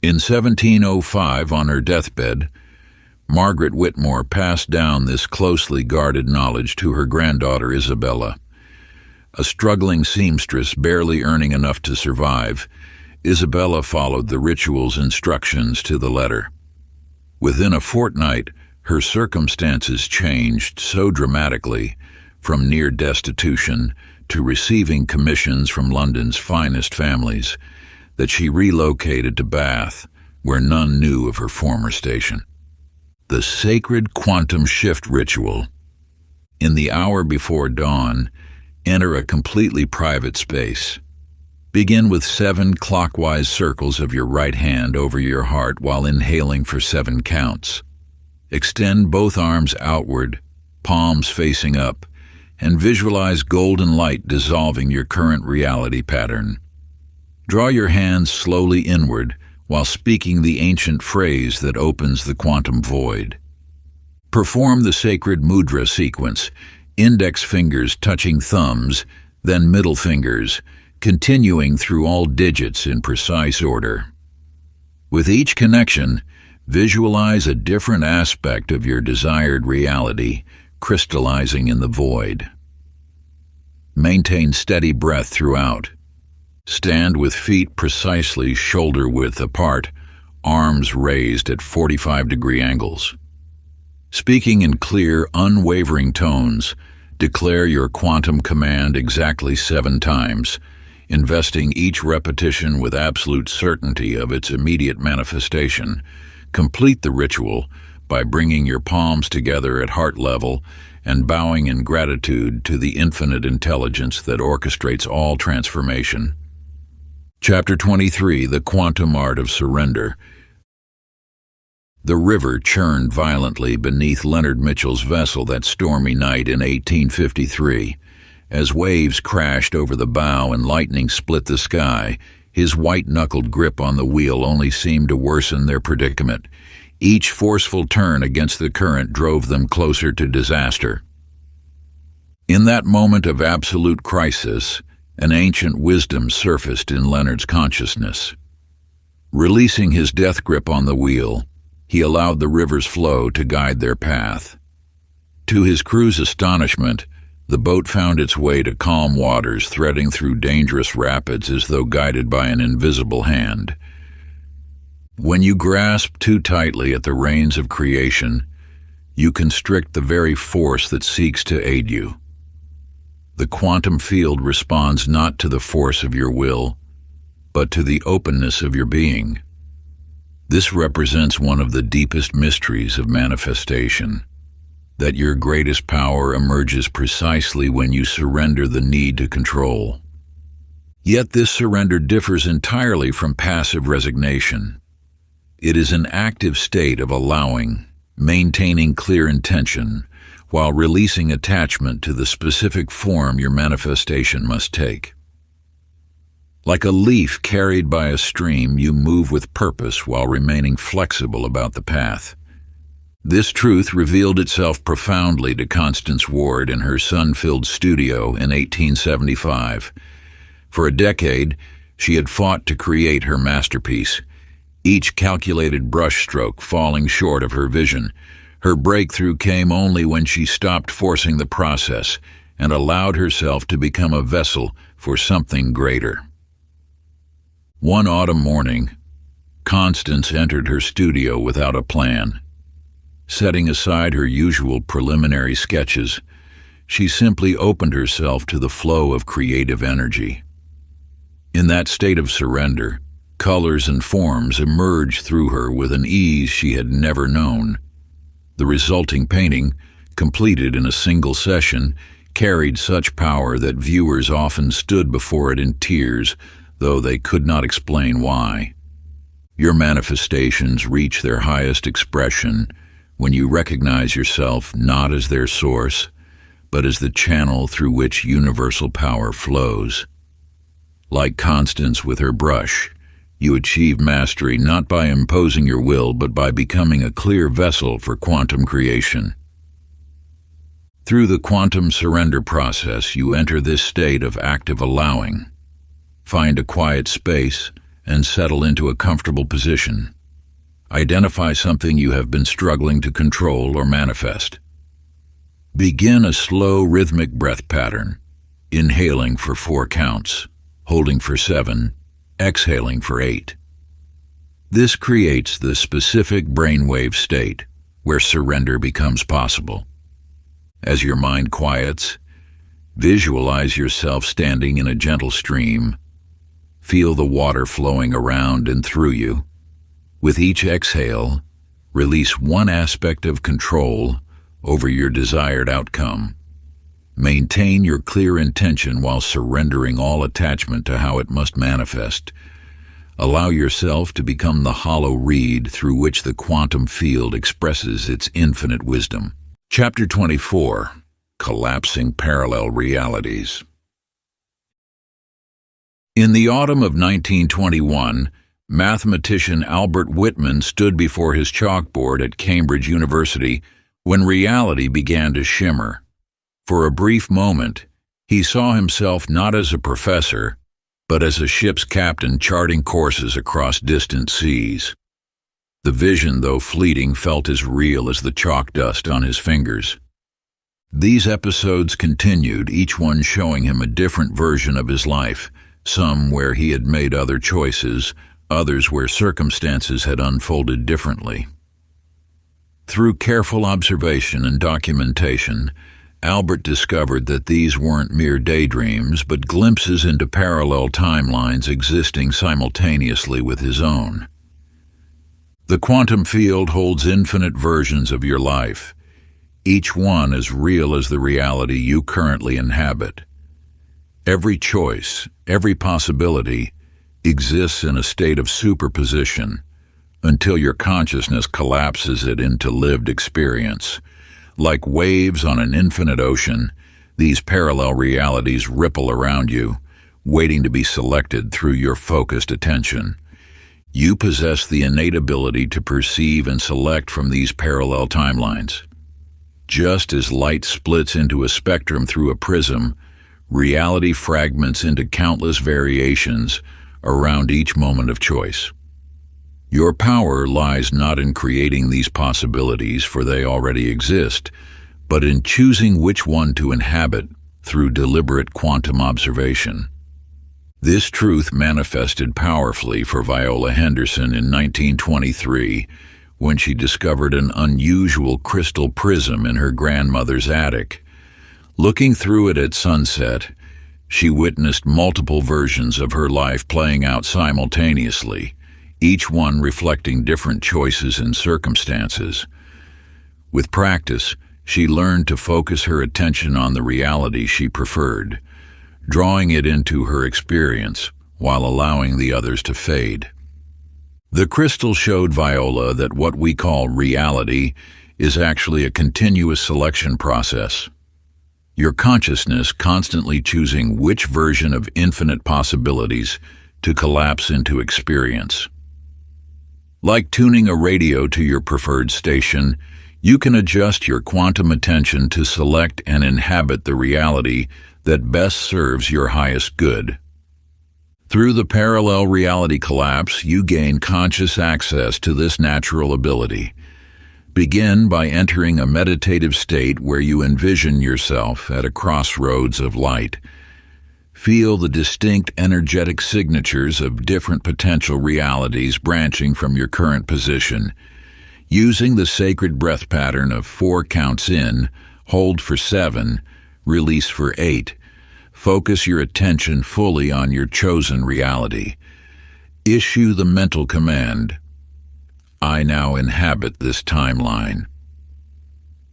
In 1705, on her deathbed, Margaret Whitmore passed down this closely guarded knowledge to her granddaughter Isabella. A struggling seamstress barely earning enough to survive, Isabella followed the ritual's instructions to the letter. Within a fortnight, her circumstances changed so dramatically, from near destitution to receiving commissions from London's finest families, that she relocated to Bath, where none knew of her former station. The sacred quantum shift ritual. In the hour before dawn, enter a completely private space. Begin with 7 clockwise circles of your right hand over your heart while inhaling for 7 counts. Extend both arms outward, palms facing up, and visualize golden light dissolving your current reality pattern. Draw your hands slowly inward while speaking the ancient phrase that opens the quantum void. Perform the sacred mudra sequence, index fingers touching thumbs, then middle fingers, continuing through all digits in precise order. With each connection, visualize a different aspect of your desired reality crystallizing in the void. Maintain steady breath throughout. Stand with feet precisely shoulder-width apart, arms raised at 45-degree angles. Speaking in clear, unwavering tones, declare your quantum command exactly 7 times, investing each repetition with absolute certainty of its immediate manifestation. Complete the ritual by bringing your palms together at heart level and bowing in gratitude to the infinite intelligence that orchestrates all transformation. Chapter 23, The Quantum Art of Surrender. The river churned violently beneath Leonard Mitchell's vessel that stormy night in 1853. As waves crashed over the bow and lightning split the sky, his white-knuckled grip on the wheel only seemed to worsen their predicament. Each forceful turn against the current drove them closer to disaster. In that moment of absolute crisis, an ancient wisdom surfaced in Leonard's consciousness. Releasing his death grip on the wheel, he allowed the river's flow to guide their path. To his crew's astonishment, the boat found its way to calm waters, threading through dangerous rapids as though guided by an invisible hand. When you grasp too tightly at the reins of creation, you constrict the very force that seeks to aid you. The quantum field responds not to the force of your will, but to the openness of your being. This represents one of the deepest mysteries of manifestation, that your greatest power emerges precisely when you surrender the need to control. Yet this surrender differs entirely from passive resignation. It is an active state of allowing, maintaining clear intention, while releasing attachment to the specific form your manifestation must take. Like a leaf carried by a stream, you move with purpose while remaining flexible about the path. This truth revealed itself profoundly to Constance Ward in her sun-filled studio in 1875. For a decade, she had fought to create her masterpiece, each calculated brushstroke falling short of her vision. Her breakthrough came only when she stopped forcing the process and allowed herself to become a vessel for something greater. One autumn morning, Constance entered her studio without a plan. Setting aside her usual preliminary sketches, she simply opened herself to the flow of creative energy. In that state of surrender, colors and forms emerged through her with an ease she had never known. The resulting painting, completed in a single session, carried such power that viewers often stood before it in tears, though they could not explain why. Your manifestations reach their highest expression when you recognize yourself not as their source, but as the channel through which universal power flows. Like Constance with her brush, you achieve mastery not by imposing your will, but by becoming a clear vessel for quantum creation. Through the quantum surrender process, you enter this state of active allowing. Find a quiet space and settle into a comfortable position. Identify something you have been struggling to control or manifest. Begin a slow, rhythmic breath pattern, inhaling for 4 counts, holding for 7, exhaling for 8. This creates the specific brainwave state where surrender becomes possible. As your mind quiets, visualize yourself standing in a gentle stream. Feel the water flowing around and through you. With each exhale, release one aspect of control over your desired outcome. Maintain your clear intention while surrendering all attachment to how it must manifest. Allow yourself to become the hollow reed through which the quantum field expresses its infinite wisdom. Chapter 24, Collapsing Parallel Realities. In the autumn of 1921, mathematician Albert Whitman stood before his chalkboard at Cambridge University when reality began to shimmer. For a brief moment, he saw himself not as a professor, but as a ship's captain charting courses across distant seas. The vision, though fleeting, felt as real as the chalk dust on his fingers. These episodes continued, each one showing him a different version of his life, some where he had made other choices, others where circumstances had unfolded differently. Through careful observation and documentation, Albert discovered that these weren't mere daydreams, but glimpses into parallel timelines existing simultaneously with his own. The quantum field holds infinite versions of your life, each one as real as the reality you currently inhabit. Every choice, every possibility, exists in a state of superposition until your consciousness collapses it into lived experience. Like waves on an infinite ocean, these parallel realities ripple around you, waiting to be selected through your focused attention. You possess the innate ability to perceive and select from these parallel timelines. Just as light splits into a spectrum through a prism, reality fragments into countless variations around each moment of choice. Your power lies not in creating these possibilities, for they already exist, but in choosing which one to inhabit through deliberate quantum observation. This truth manifested powerfully for Viola Henderson in 1923, when she discovered an unusual crystal prism in her grandmother's attic. Looking through it at sunset, she witnessed multiple versions of her life playing out simultaneously, each one reflecting different choices and circumstances. With practice, she learned to focus her attention on the reality she preferred, drawing it into her experience while allowing the others to fade. The crystal showed Viola that what we call reality is actually a continuous selection process. Your consciousness constantly choosing which version of infinite possibilities to collapse into experience. Like tuning a radio to your preferred station, you can adjust your quantum attention to select and inhabit the reality that best serves your highest good. Through the parallel reality collapse, you gain conscious access to this natural ability. Begin by entering a meditative state where you envision yourself at a crossroads of light. Feel the distinct energetic signatures of different potential realities branching from your current position. Using the sacred breath pattern of 4 counts in, hold for 7, release for 8. Focus your attention fully on your chosen reality. Issue the mental command, I now inhabit this timeline.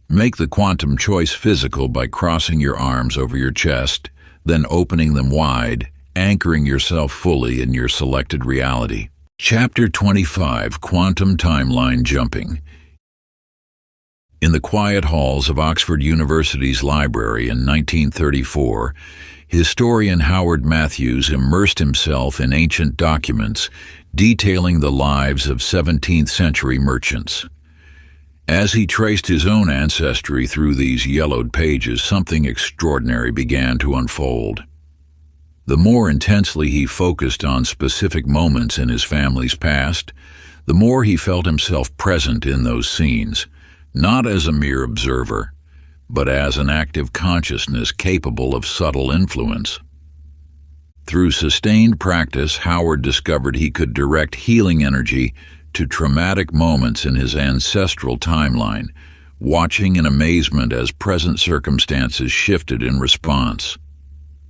Make the quantum choice physical by crossing your arms over your chest, then opening them wide, anchoring yourself fully in your selected reality. Chapter 25, Quantum Timeline Jumping. In the quiet halls of Oxford University's library in 1934, historian Howard Matthews immersed himself in ancient documents detailing the lives of 17th-century merchants. As he traced his own ancestry through these yellowed pages, something extraordinary began to unfold. The more intensely he focused on specific moments in his family's past, the more he felt himself present in those scenes, not as a mere observer, but as an active consciousness capable of subtle influence. Through sustained practice, Howard discovered he could direct healing energy to traumatic moments in his ancestral timeline, watching in amazement as present circumstances shifted in response.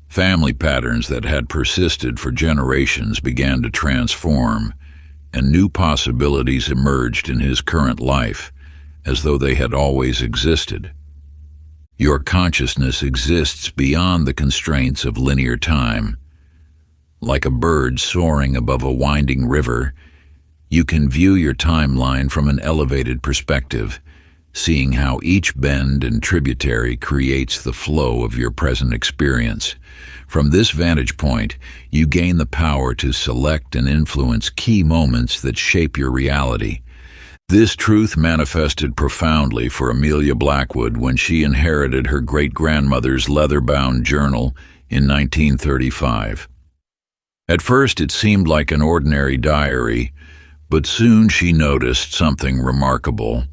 Family patterns that had persisted for generations began to transform, and new possibilities emerged in his current life, as though they had always existed. Your consciousness exists beyond the constraints of linear time. Like a bird soaring above a winding river, you can view your timeline from an elevated perspective, seeing how each bend and tributary creates the flow of your present experience. From this vantage point, you gain the power to select and influence key moments that shape your reality. This truth manifested profoundly for Amelia Blackwood when she inherited her great-grandmother's leather-bound journal in 1935. At first it seemed like an ordinary diary, but soon she noticed something remarkable.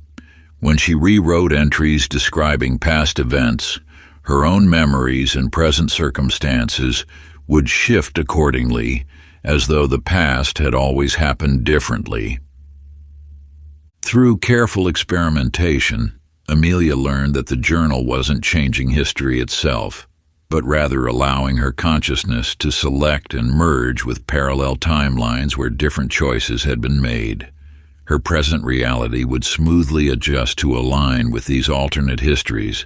When she rewrote entries describing past events, her own memories and present circumstances would shift accordingly, as though the past had always happened differently. Through careful experimentation, Amelia learned that the journal wasn't changing history itself, but rather allowing her consciousness to select and merge with parallel timelines where different choices had been made. Her present reality would smoothly adjust to align with these alternate histories,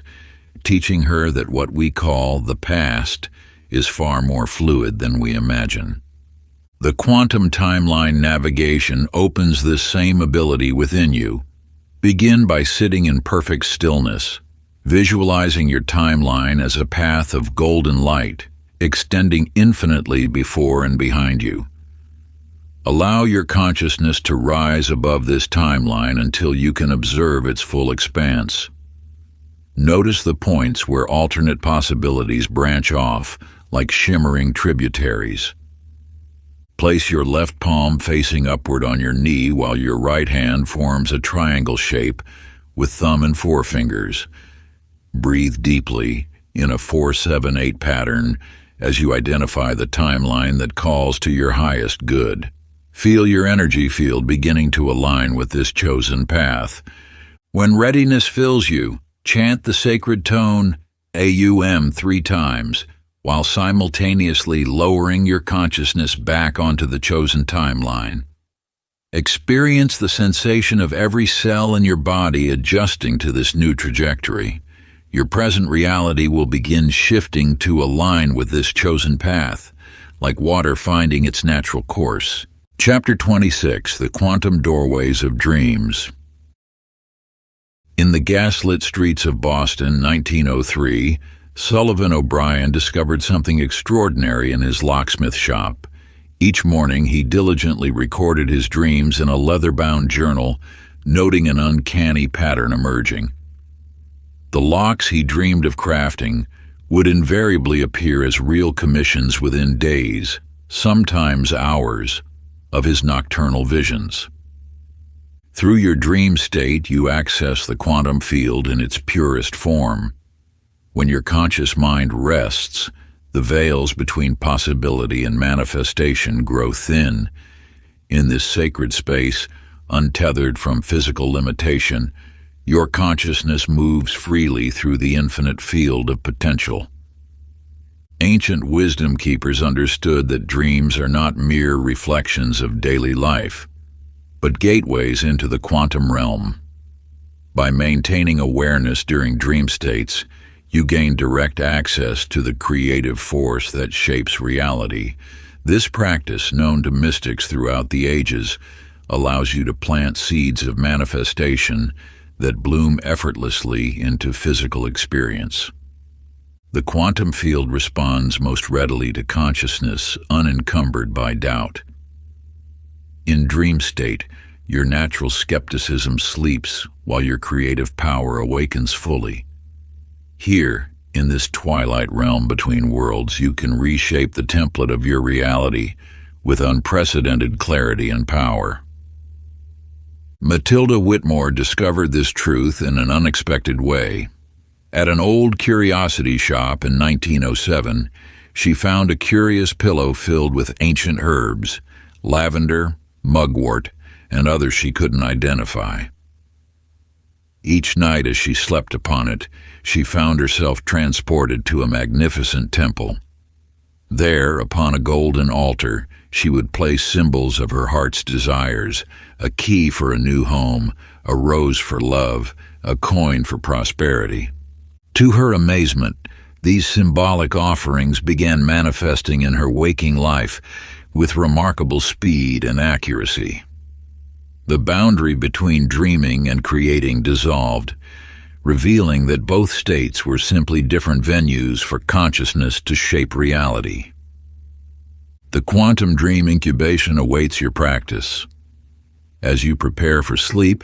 teaching her that what we call the past is far more fluid than we imagine. The quantum timeline navigation opens this same ability within you. Begin by sitting in perfect stillness, visualizing your timeline as a path of golden light, extending infinitely before and behind you. Allow your consciousness to rise above this timeline until you can observe its full expanse. Notice the points where alternate possibilities branch off like shimmering tributaries. Place your left palm facing upward on your knee while your right hand forms a triangle shape with thumb and forefingers. Breathe deeply in a 4-7-8 pattern as you identify the timeline that calls to your highest good. Feel your energy field beginning to align with this chosen path. When readiness fills you, chant the sacred tone AUM 3 times, while simultaneously lowering your consciousness back onto the chosen timeline. Experience the sensation of every cell in your body adjusting to this new trajectory. Your present reality will begin shifting to align with this chosen path, like water finding its natural course. Chapter 26, The Quantum Doorways of Dreams. In the gaslit streets of Boston, 1903, Sullivan O'Brien discovered something extraordinary in his locksmith shop. Each morning he diligently recorded his dreams in a leather-bound journal, noting an uncanny pattern emerging. The locks he dreamed of crafting would invariably appear as real commissions within days, sometimes hours, of his nocturnal visions. Through your dream state, you access the quantum field in its purest form. When your conscious mind rests, the veils between possibility and manifestation grow thin. In this sacred space, untethered from physical limitation, your consciousness moves freely through the infinite field of potential. Ancient wisdom keepers understood that dreams are not mere reflections of daily life, but gateways into the quantum realm. By maintaining awareness during dream states, you gain direct access to the creative force that shapes reality. This practice, known to mystics throughout the ages, allows you to plant seeds of manifestation that bloom effortlessly into physical experience. The quantum field responds most readily to consciousness unencumbered by doubt. In dream state, your natural skepticism sleeps while your creative power awakens fully. Here, in this twilight realm between worlds, you can reshape the template of your reality with unprecedented clarity and power. Matilda Whitmore discovered this truth in an unexpected way. At an old curiosity shop in 1907, she found a curious pillow filled with ancient herbs, lavender, mugwort, and others she couldn't identify. Each night as she slept upon it, she found herself transported to a magnificent temple. There, upon a golden altar, she would place symbols of her heart's desires, a key for a new home, a rose for love, a coin for prosperity. To her amazement, these symbolic offerings began manifesting in her waking life with remarkable speed and accuracy. The boundary between dreaming and creating dissolved, revealing that both states were simply different venues for consciousness to shape reality. The quantum dream incubation awaits your practice. As you prepare for sleep,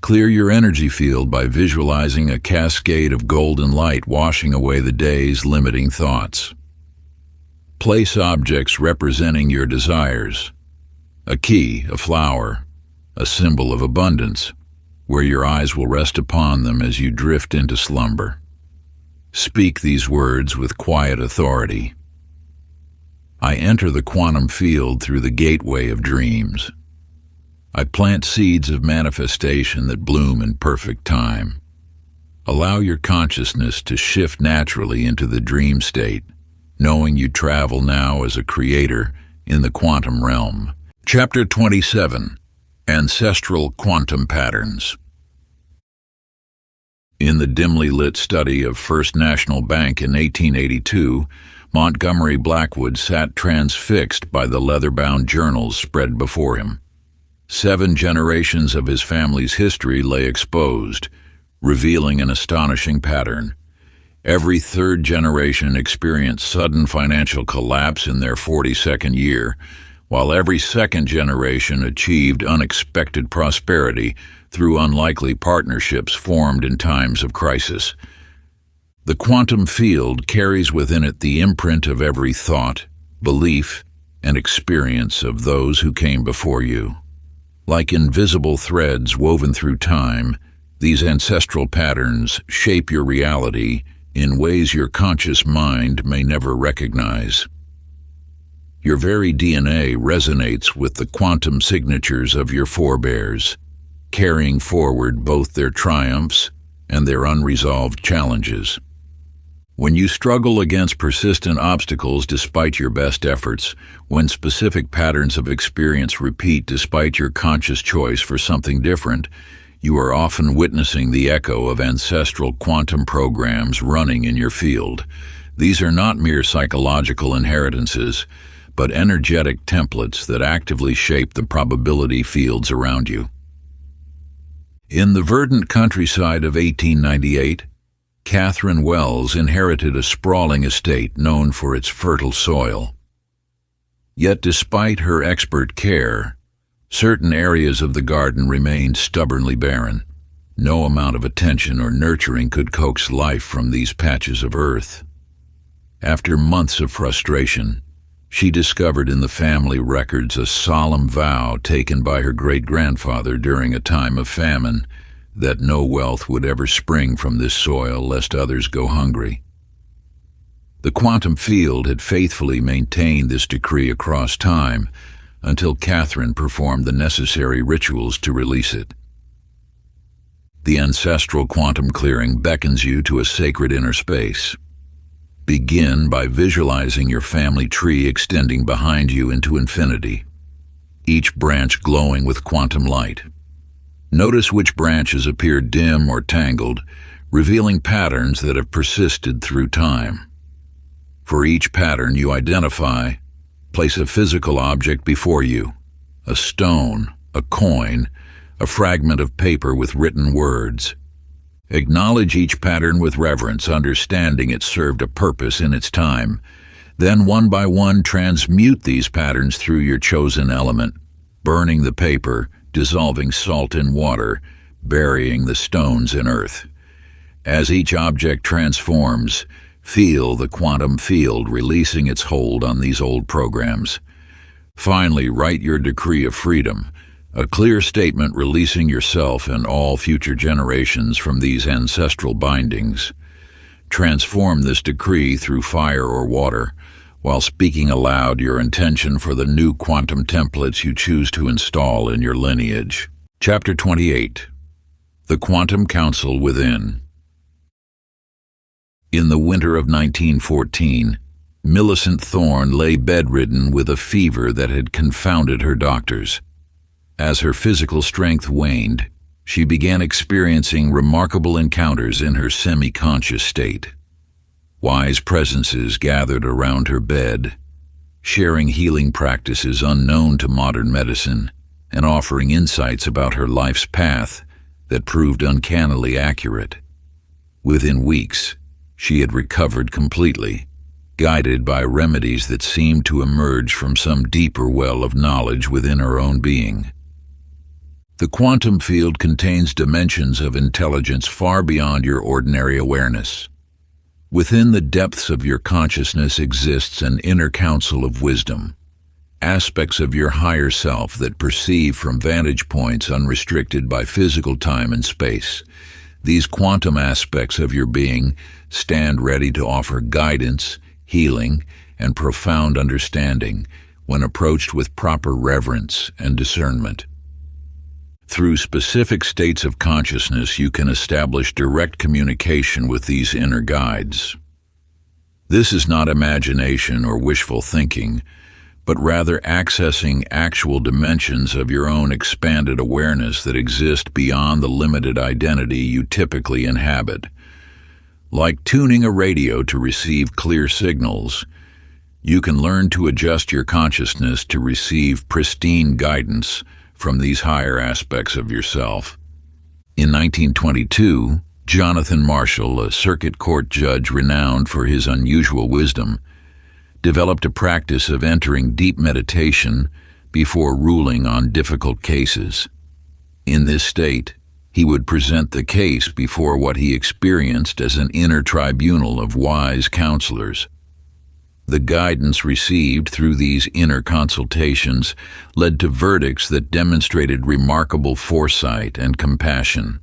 Clear your energy field by visualizing a cascade of golden light washing away the day's limiting thoughts. Place objects representing your desires. A key, a flower, a symbol of abundance, where your eyes will rest upon them as you drift into slumber. Speak these words with quiet authority. I enter the quantum field through the gateway of dreams. I plant seeds of manifestation that bloom in perfect time. Allow your consciousness to shift naturally into the dream state, knowing you travel now as a creator in the quantum realm. Chapter 27. Ancestral Quantum Patterns. In the dimly lit study of First National Bank in 1882, Montgomery Blackwood sat transfixed by the leather-bound journals spread before him. 7 generations of his family's history lay exposed, revealing an astonishing pattern. Every third generation experienced sudden financial collapse in their 42nd year, while every second generation achieved unexpected prosperity through unlikely partnerships formed in times of crisis. The quantum field carries within it the imprint of every thought, belief, and experience of those who came before you. Like invisible threads woven through time, these ancestral patterns shape your reality in ways your conscious mind may never recognize. Your very DNA resonates with the quantum signatures of your forebears, carrying forward both their triumphs and their unresolved challenges. When you struggle against persistent obstacles despite your best efforts, when specific patterns of experience repeat despite your conscious choice for something different, you are often witnessing the echo of ancestral quantum programs running in your field. These are not mere psychological inheritances, but energetic templates that actively shape the probability fields around you. In the verdant countryside of 1898, Catherine Wells inherited a sprawling estate known for its fertile soil. Yet despite her expert care, certain areas of the garden remained stubbornly barren. No amount of attention or nurturing could coax life from these patches of earth. After months of frustration, she discovered in the family records a solemn vow taken by her great-grandfather during a time of famine that no wealth would ever spring from this soil lest others go hungry. The quantum field had faithfully maintained this decree across time until Catherine performed the necessary rituals to release it. The ancestral quantum clearing beckons you to a sacred inner space. Begin by visualizing your family tree extending behind you into infinity, each branch glowing with quantum light. Notice which branches appear dim or tangled, revealing patterns that have persisted through time. For each pattern you identify, place a physical object before you, a stone, a coin, a fragment of paper with written words. Acknowledge each pattern with reverence, understanding it served a purpose in its time. Then, one by one, transmute these patterns through your chosen element, burning the paper, dissolving salt in water, burying the stones in earth. As each object transforms, feel the quantum field releasing its hold on these old programs. Finally, write your decree of freedom, a clear statement releasing yourself and all future generations from these ancestral bindings. Transform this decree through fire or water, while speaking aloud your intention for the new quantum templates you choose to install in your lineage. Chapter 28. The Quantum Council Within. In the winter of 1914, Millicent Thorne lay bedridden with a fever that had confounded her doctors. As her physical strength waned, she began experiencing remarkable encounters in her semi-conscious state. Wise presences gathered around her bed, sharing healing practices unknown to modern medicine and offering insights about her life's path that proved uncannily accurate. Within weeks, she had recovered completely, guided by remedies that seemed to emerge from some deeper well of knowledge within her own being. The quantum field contains dimensions of intelligence far beyond your ordinary awareness. Within the depths of your consciousness exists an inner council of wisdom, aspects of your higher self that perceive from vantage points unrestricted by physical time and space. These quantum aspects of your being stand ready to offer guidance, healing, and profound understanding when approached with proper reverence and discernment. Through specific states of consciousness, you can establish direct communication with these inner guides. This is not imagination or wishful thinking, but rather accessing actual dimensions of your own expanded awareness that exist beyond the limited identity you typically inhabit. Like tuning a radio to receive clear signals, you can learn to adjust your consciousness to receive pristine guidance from these higher aspects of yourself. In 1922, Jonathan Marshall, a circuit court judge renowned for his unusual wisdom, developed a practice of entering deep meditation before ruling on difficult cases. In this state, he would present the case before what he experienced as an inner tribunal of wise counselors. The guidance received through these inner consultations led to verdicts that demonstrated remarkable foresight and compassion,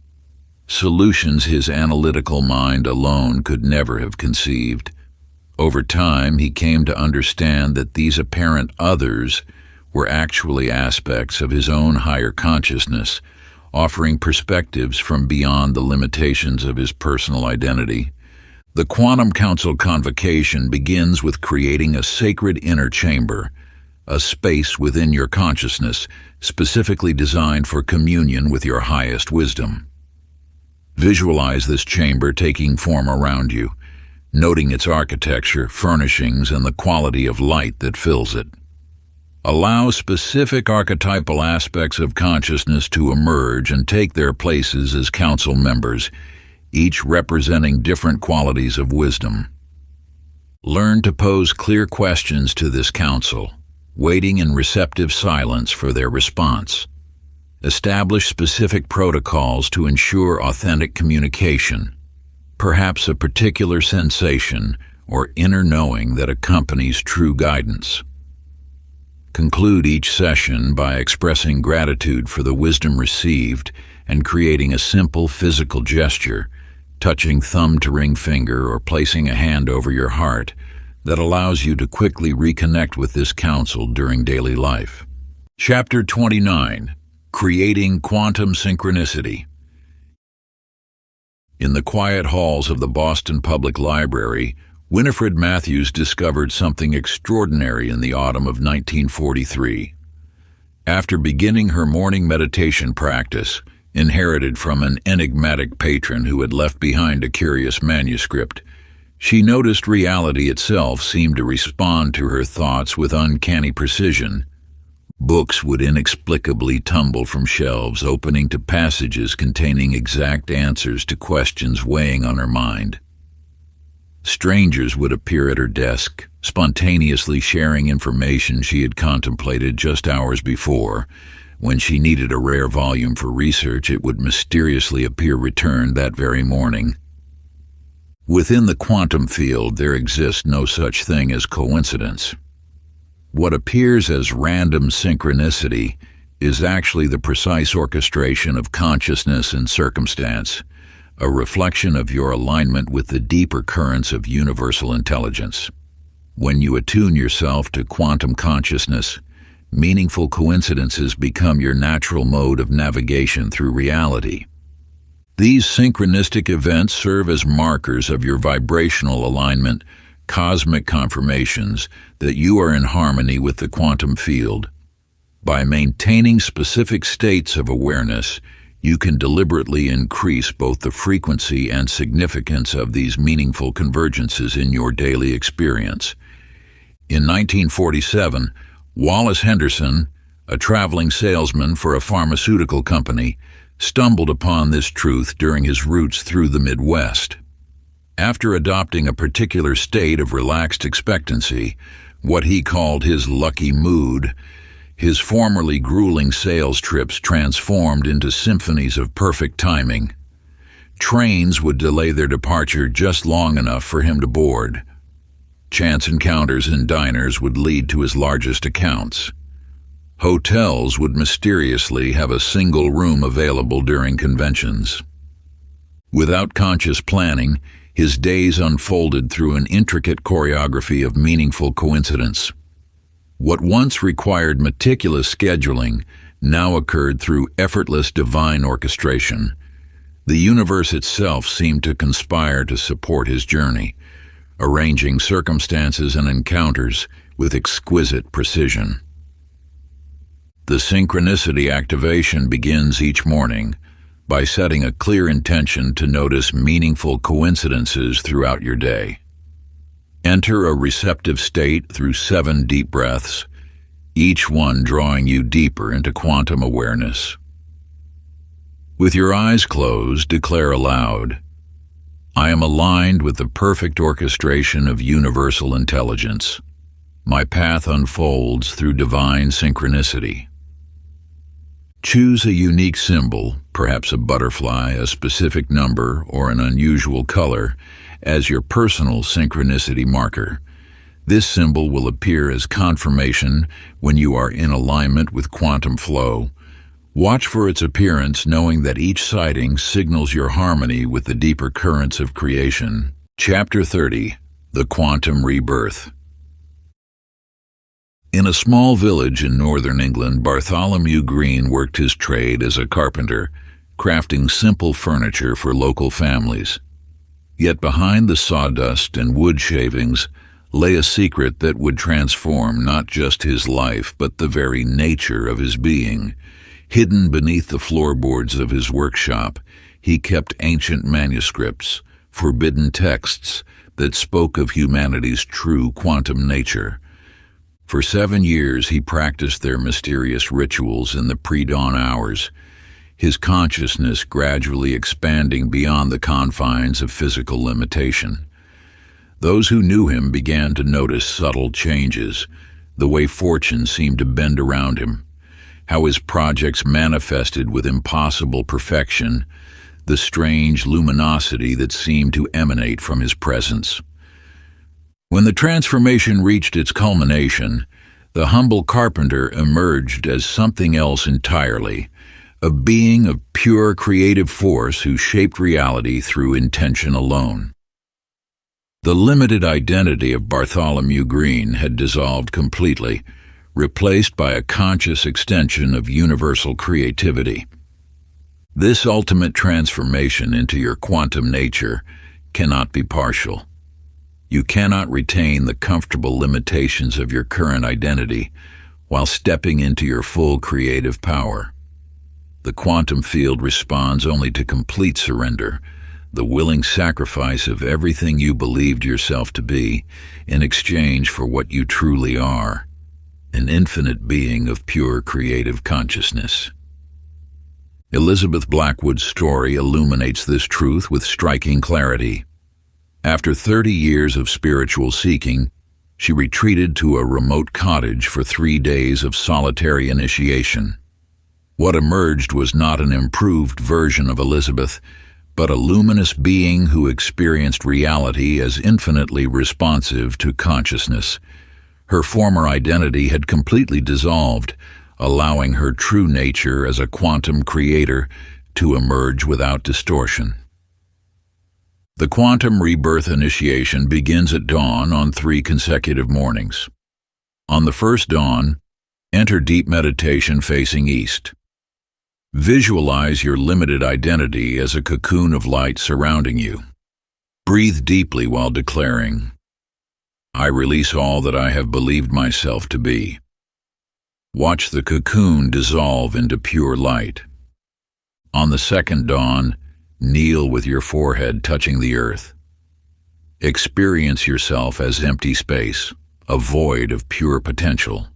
solutions his analytical mind alone could never have conceived. Over time, he came to understand that these apparent others were actually aspects of his own higher consciousness, offering perspectives from beyond the limitations of his personal identity. The Quantum Council convocation begins with creating a sacred inner chamber, a space within your consciousness specifically designed for communion with your highest wisdom. Visualize this chamber taking form around you, noting its architecture, furnishings, and the quality of light that fills it. Allow specific archetypal aspects of consciousness to emerge and take their places as council members, each representing different qualities of wisdom. Learn to pose clear questions to this council, waiting in receptive silence for their response. Establish specific protocols to ensure authentic communication, perhaps a particular sensation or inner knowing that accompanies true guidance. Conclude each session by expressing gratitude for the wisdom received and creating a simple physical gesture, touching thumb to ring finger or placing a hand over your heart, that allows you to quickly reconnect with this counsel during daily life. Chapter 29. Creating Quantum Synchronicity. In the quiet halls of the Boston Public Library, Winifred Matthews discovered something extraordinary in the autumn of 1943. After beginning her morning meditation practice, inherited from an enigmatic patron who had left behind a curious manuscript, she noticed reality itself seemed to respond to her thoughts with uncanny precision. Books would inexplicably tumble from shelves, opening to passages containing exact answers to questions weighing on her mind. Strangers would appear at her desk, spontaneously sharing information she had contemplated just hours before. When she needed a rare volume for research, it would mysteriously appear returned that very morning. Within the quantum field, there exists no such thing as coincidence. What appears as random synchronicity is actually the precise orchestration of consciousness and circumstance, a reflection of your alignment with the deeper currents of universal intelligence. When you attune yourself to quantum consciousness, meaningful coincidences become your natural mode of navigation through reality. These synchronistic events serve as markers of your vibrational alignment, cosmic confirmations that you are in harmony with the quantum field. By maintaining specific states of awareness, you can deliberately increase both the frequency and significance of these meaningful convergences in your daily experience. In 1947, Wallace Henderson, a traveling salesman for a pharmaceutical company, stumbled upon this truth during his routes through the Midwest. After adopting a particular state of relaxed expectancy, what he called his lucky mood, His formerly grueling sales trips transformed into symphonies of perfect timing. Trains would delay their departure just long enough for him to board. Chance encounters in diners would lead to his largest accounts. Hotels would mysteriously have a single room available during conventions. Without conscious planning, his days unfolded through an intricate choreography of meaningful coincidence. What once required meticulous scheduling now occurred through effortless divine orchestration. The universe itself seemed to conspire to support his journey, arranging circumstances and encounters with exquisite precision. The synchronicity activation begins each morning by setting a clear intention to notice meaningful coincidences throughout your day. Enter a receptive state through 7 deep breaths, each one drawing you deeper into quantum awareness. With your eyes closed, declare aloud, "I am aligned with the perfect orchestration of universal intelligence. My path unfolds through divine synchronicity." Choose a unique symbol, perhaps a butterfly, a specific number, or an unusual color, as your personal synchronicity marker. This symbol will appear as confirmation when you are in alignment with quantum flow. Watch for its appearance, knowing that each sighting signals your harmony with the deeper currents of creation. Chapter 30. The Quantum Rebirth. In a small village in northern England, Bartholomew Green worked his trade as a carpenter, crafting simple furniture for local families. Yet behind the sawdust and wood shavings lay a secret that would transform not just his life, but the very nature of his being. Hidden beneath the floorboards of his workshop, he kept ancient manuscripts, forbidden texts that spoke of humanity's true quantum nature. For 7 years he practiced their mysterious rituals in the pre-dawn hours, his consciousness gradually expanding beyond the confines of physical limitation. Those who knew him began to notice subtle changes, the way fortune seemed to bend around him, how his projects manifested with impossible perfection, the strange luminosity that seemed to emanate from his presence. When the transformation reached its culmination, the humble carpenter emerged as something else entirely, a being of pure creative force who shaped reality through intention alone. The limited identity of Bartholomew Green had dissolved completely, replaced by a conscious extension of universal creativity. This ultimate transformation into your quantum nature cannot be partial. You cannot retain the comfortable limitations of your current identity while stepping into your full creative power. The quantum field responds only to complete surrender, the willing sacrifice of everything you believed yourself to be in exchange for what you truly are, an infinite being of pure creative consciousness. Elizabeth Blackwood's story illuminates this truth with striking clarity. After 30 years of spiritual seeking, she retreated to a remote cottage for 3 days of solitary initiation. What emerged was not an improved version of Elizabeth, but a luminous being who experienced reality as infinitely responsive to consciousness. Her former identity had completely dissolved, allowing her true nature as a quantum creator to emerge without distortion. The quantum rebirth initiation begins at dawn on 3 consecutive mornings. On the first dawn, enter deep meditation facing east. Visualize your limited identity as a cocoon of light surrounding you. Breathe deeply while declaring, "I release all that I have believed myself to be." Watch the cocoon dissolve into pure light. On the second dawn, kneel with your forehead touching the earth. Experience yourself as empty space, a void of pure potential.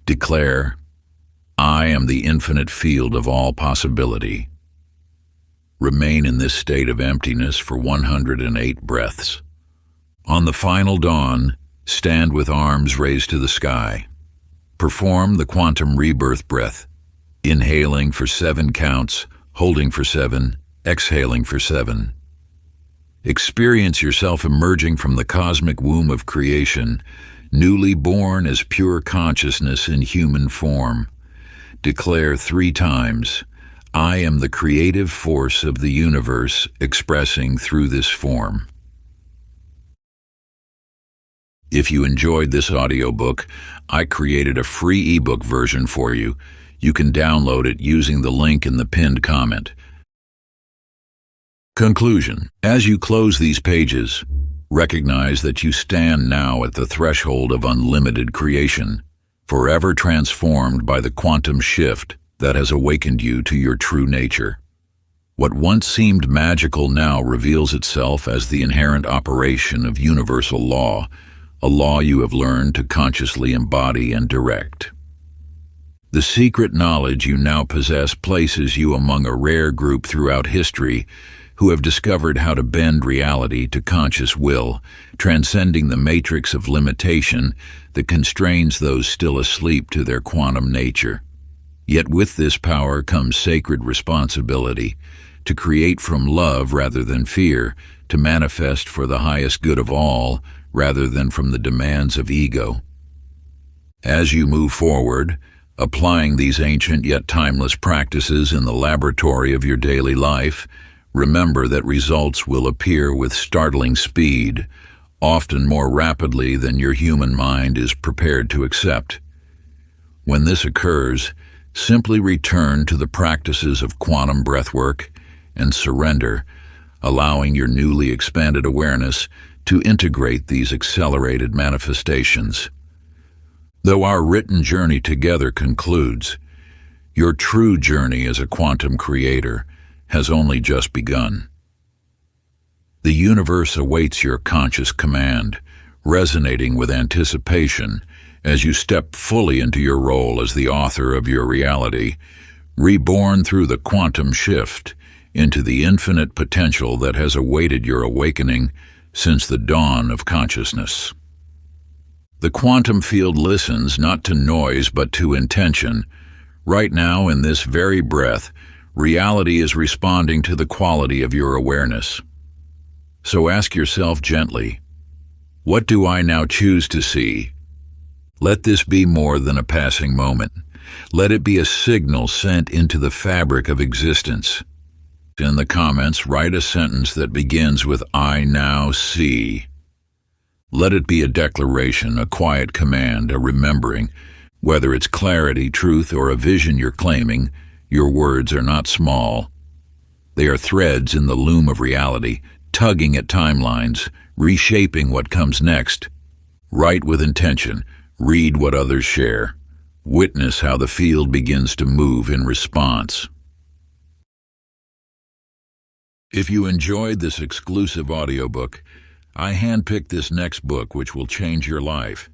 Declare, "I am the infinite field of all possibility." Remain in this state of emptiness for 108 breaths. On the final dawn, stand with arms raised to the sky. Perform the quantum rebirth breath, inhaling for 7 counts, holding for 7, exhaling for 7. Experience yourself emerging from the cosmic womb of creation, newly born as pure consciousness in human form. Declare 3 times, "I am the creative force of the universe expressing through this form." If you enjoyed this audiobook, I created a free ebook version for you. You can download it using the link in the pinned comment. Conclusion. As you close these pages, recognize that you stand now at the threshold of unlimited creation, forever transformed by the quantum shift that has awakened you to your true nature. What once seemed magical now reveals itself as the inherent operation of universal law, a law you have learned to consciously embody and direct. The secret knowledge you now possess places you among a rare group throughout history who have discovered how to bend reality to conscious will, transcending the matrix of limitation that constrains those still asleep to their quantum nature. Yet with this power comes sacred responsibility, to create from love rather than fear, to manifest for the highest good of all rather than from the demands of ego. As you move forward, applying these ancient yet timeless practices in the laboratory of your daily life, remember that results will appear with startling speed, often more rapidly than your human mind is prepared to accept. When this occurs, simply return to the practices of quantum breathwork and surrender, allowing your newly expanded awareness to integrate these accelerated manifestations. Though our written journey together concludes, your true journey as a quantum creator has only just begun. The universe awaits your conscious command, resonating with anticipation as you step fully into your role as the author of your reality, reborn through the quantum shift into the infinite potential that has awaited your awakening since the dawn of consciousness. The quantum field listens not to noise but to intention. Right now, in this very breath, reality is responding to the quality of your awareness. So ask yourself gently, what do I now choose to see? Let this be more than a passing moment. Let it be a signal sent into the fabric of existence. In the comments, write a sentence that begins with "I now see." Let it be a declaration, a quiet command, a remembering. Whether it's clarity, truth, or a vision you're claiming, your words are not small. They are threads in the loom of reality, tugging at timelines, reshaping what comes next. Write with intention. Read what others share. Witness how the field begins to move in response. If you enjoyed this exclusive audiobook, I handpicked this next book which will change your life.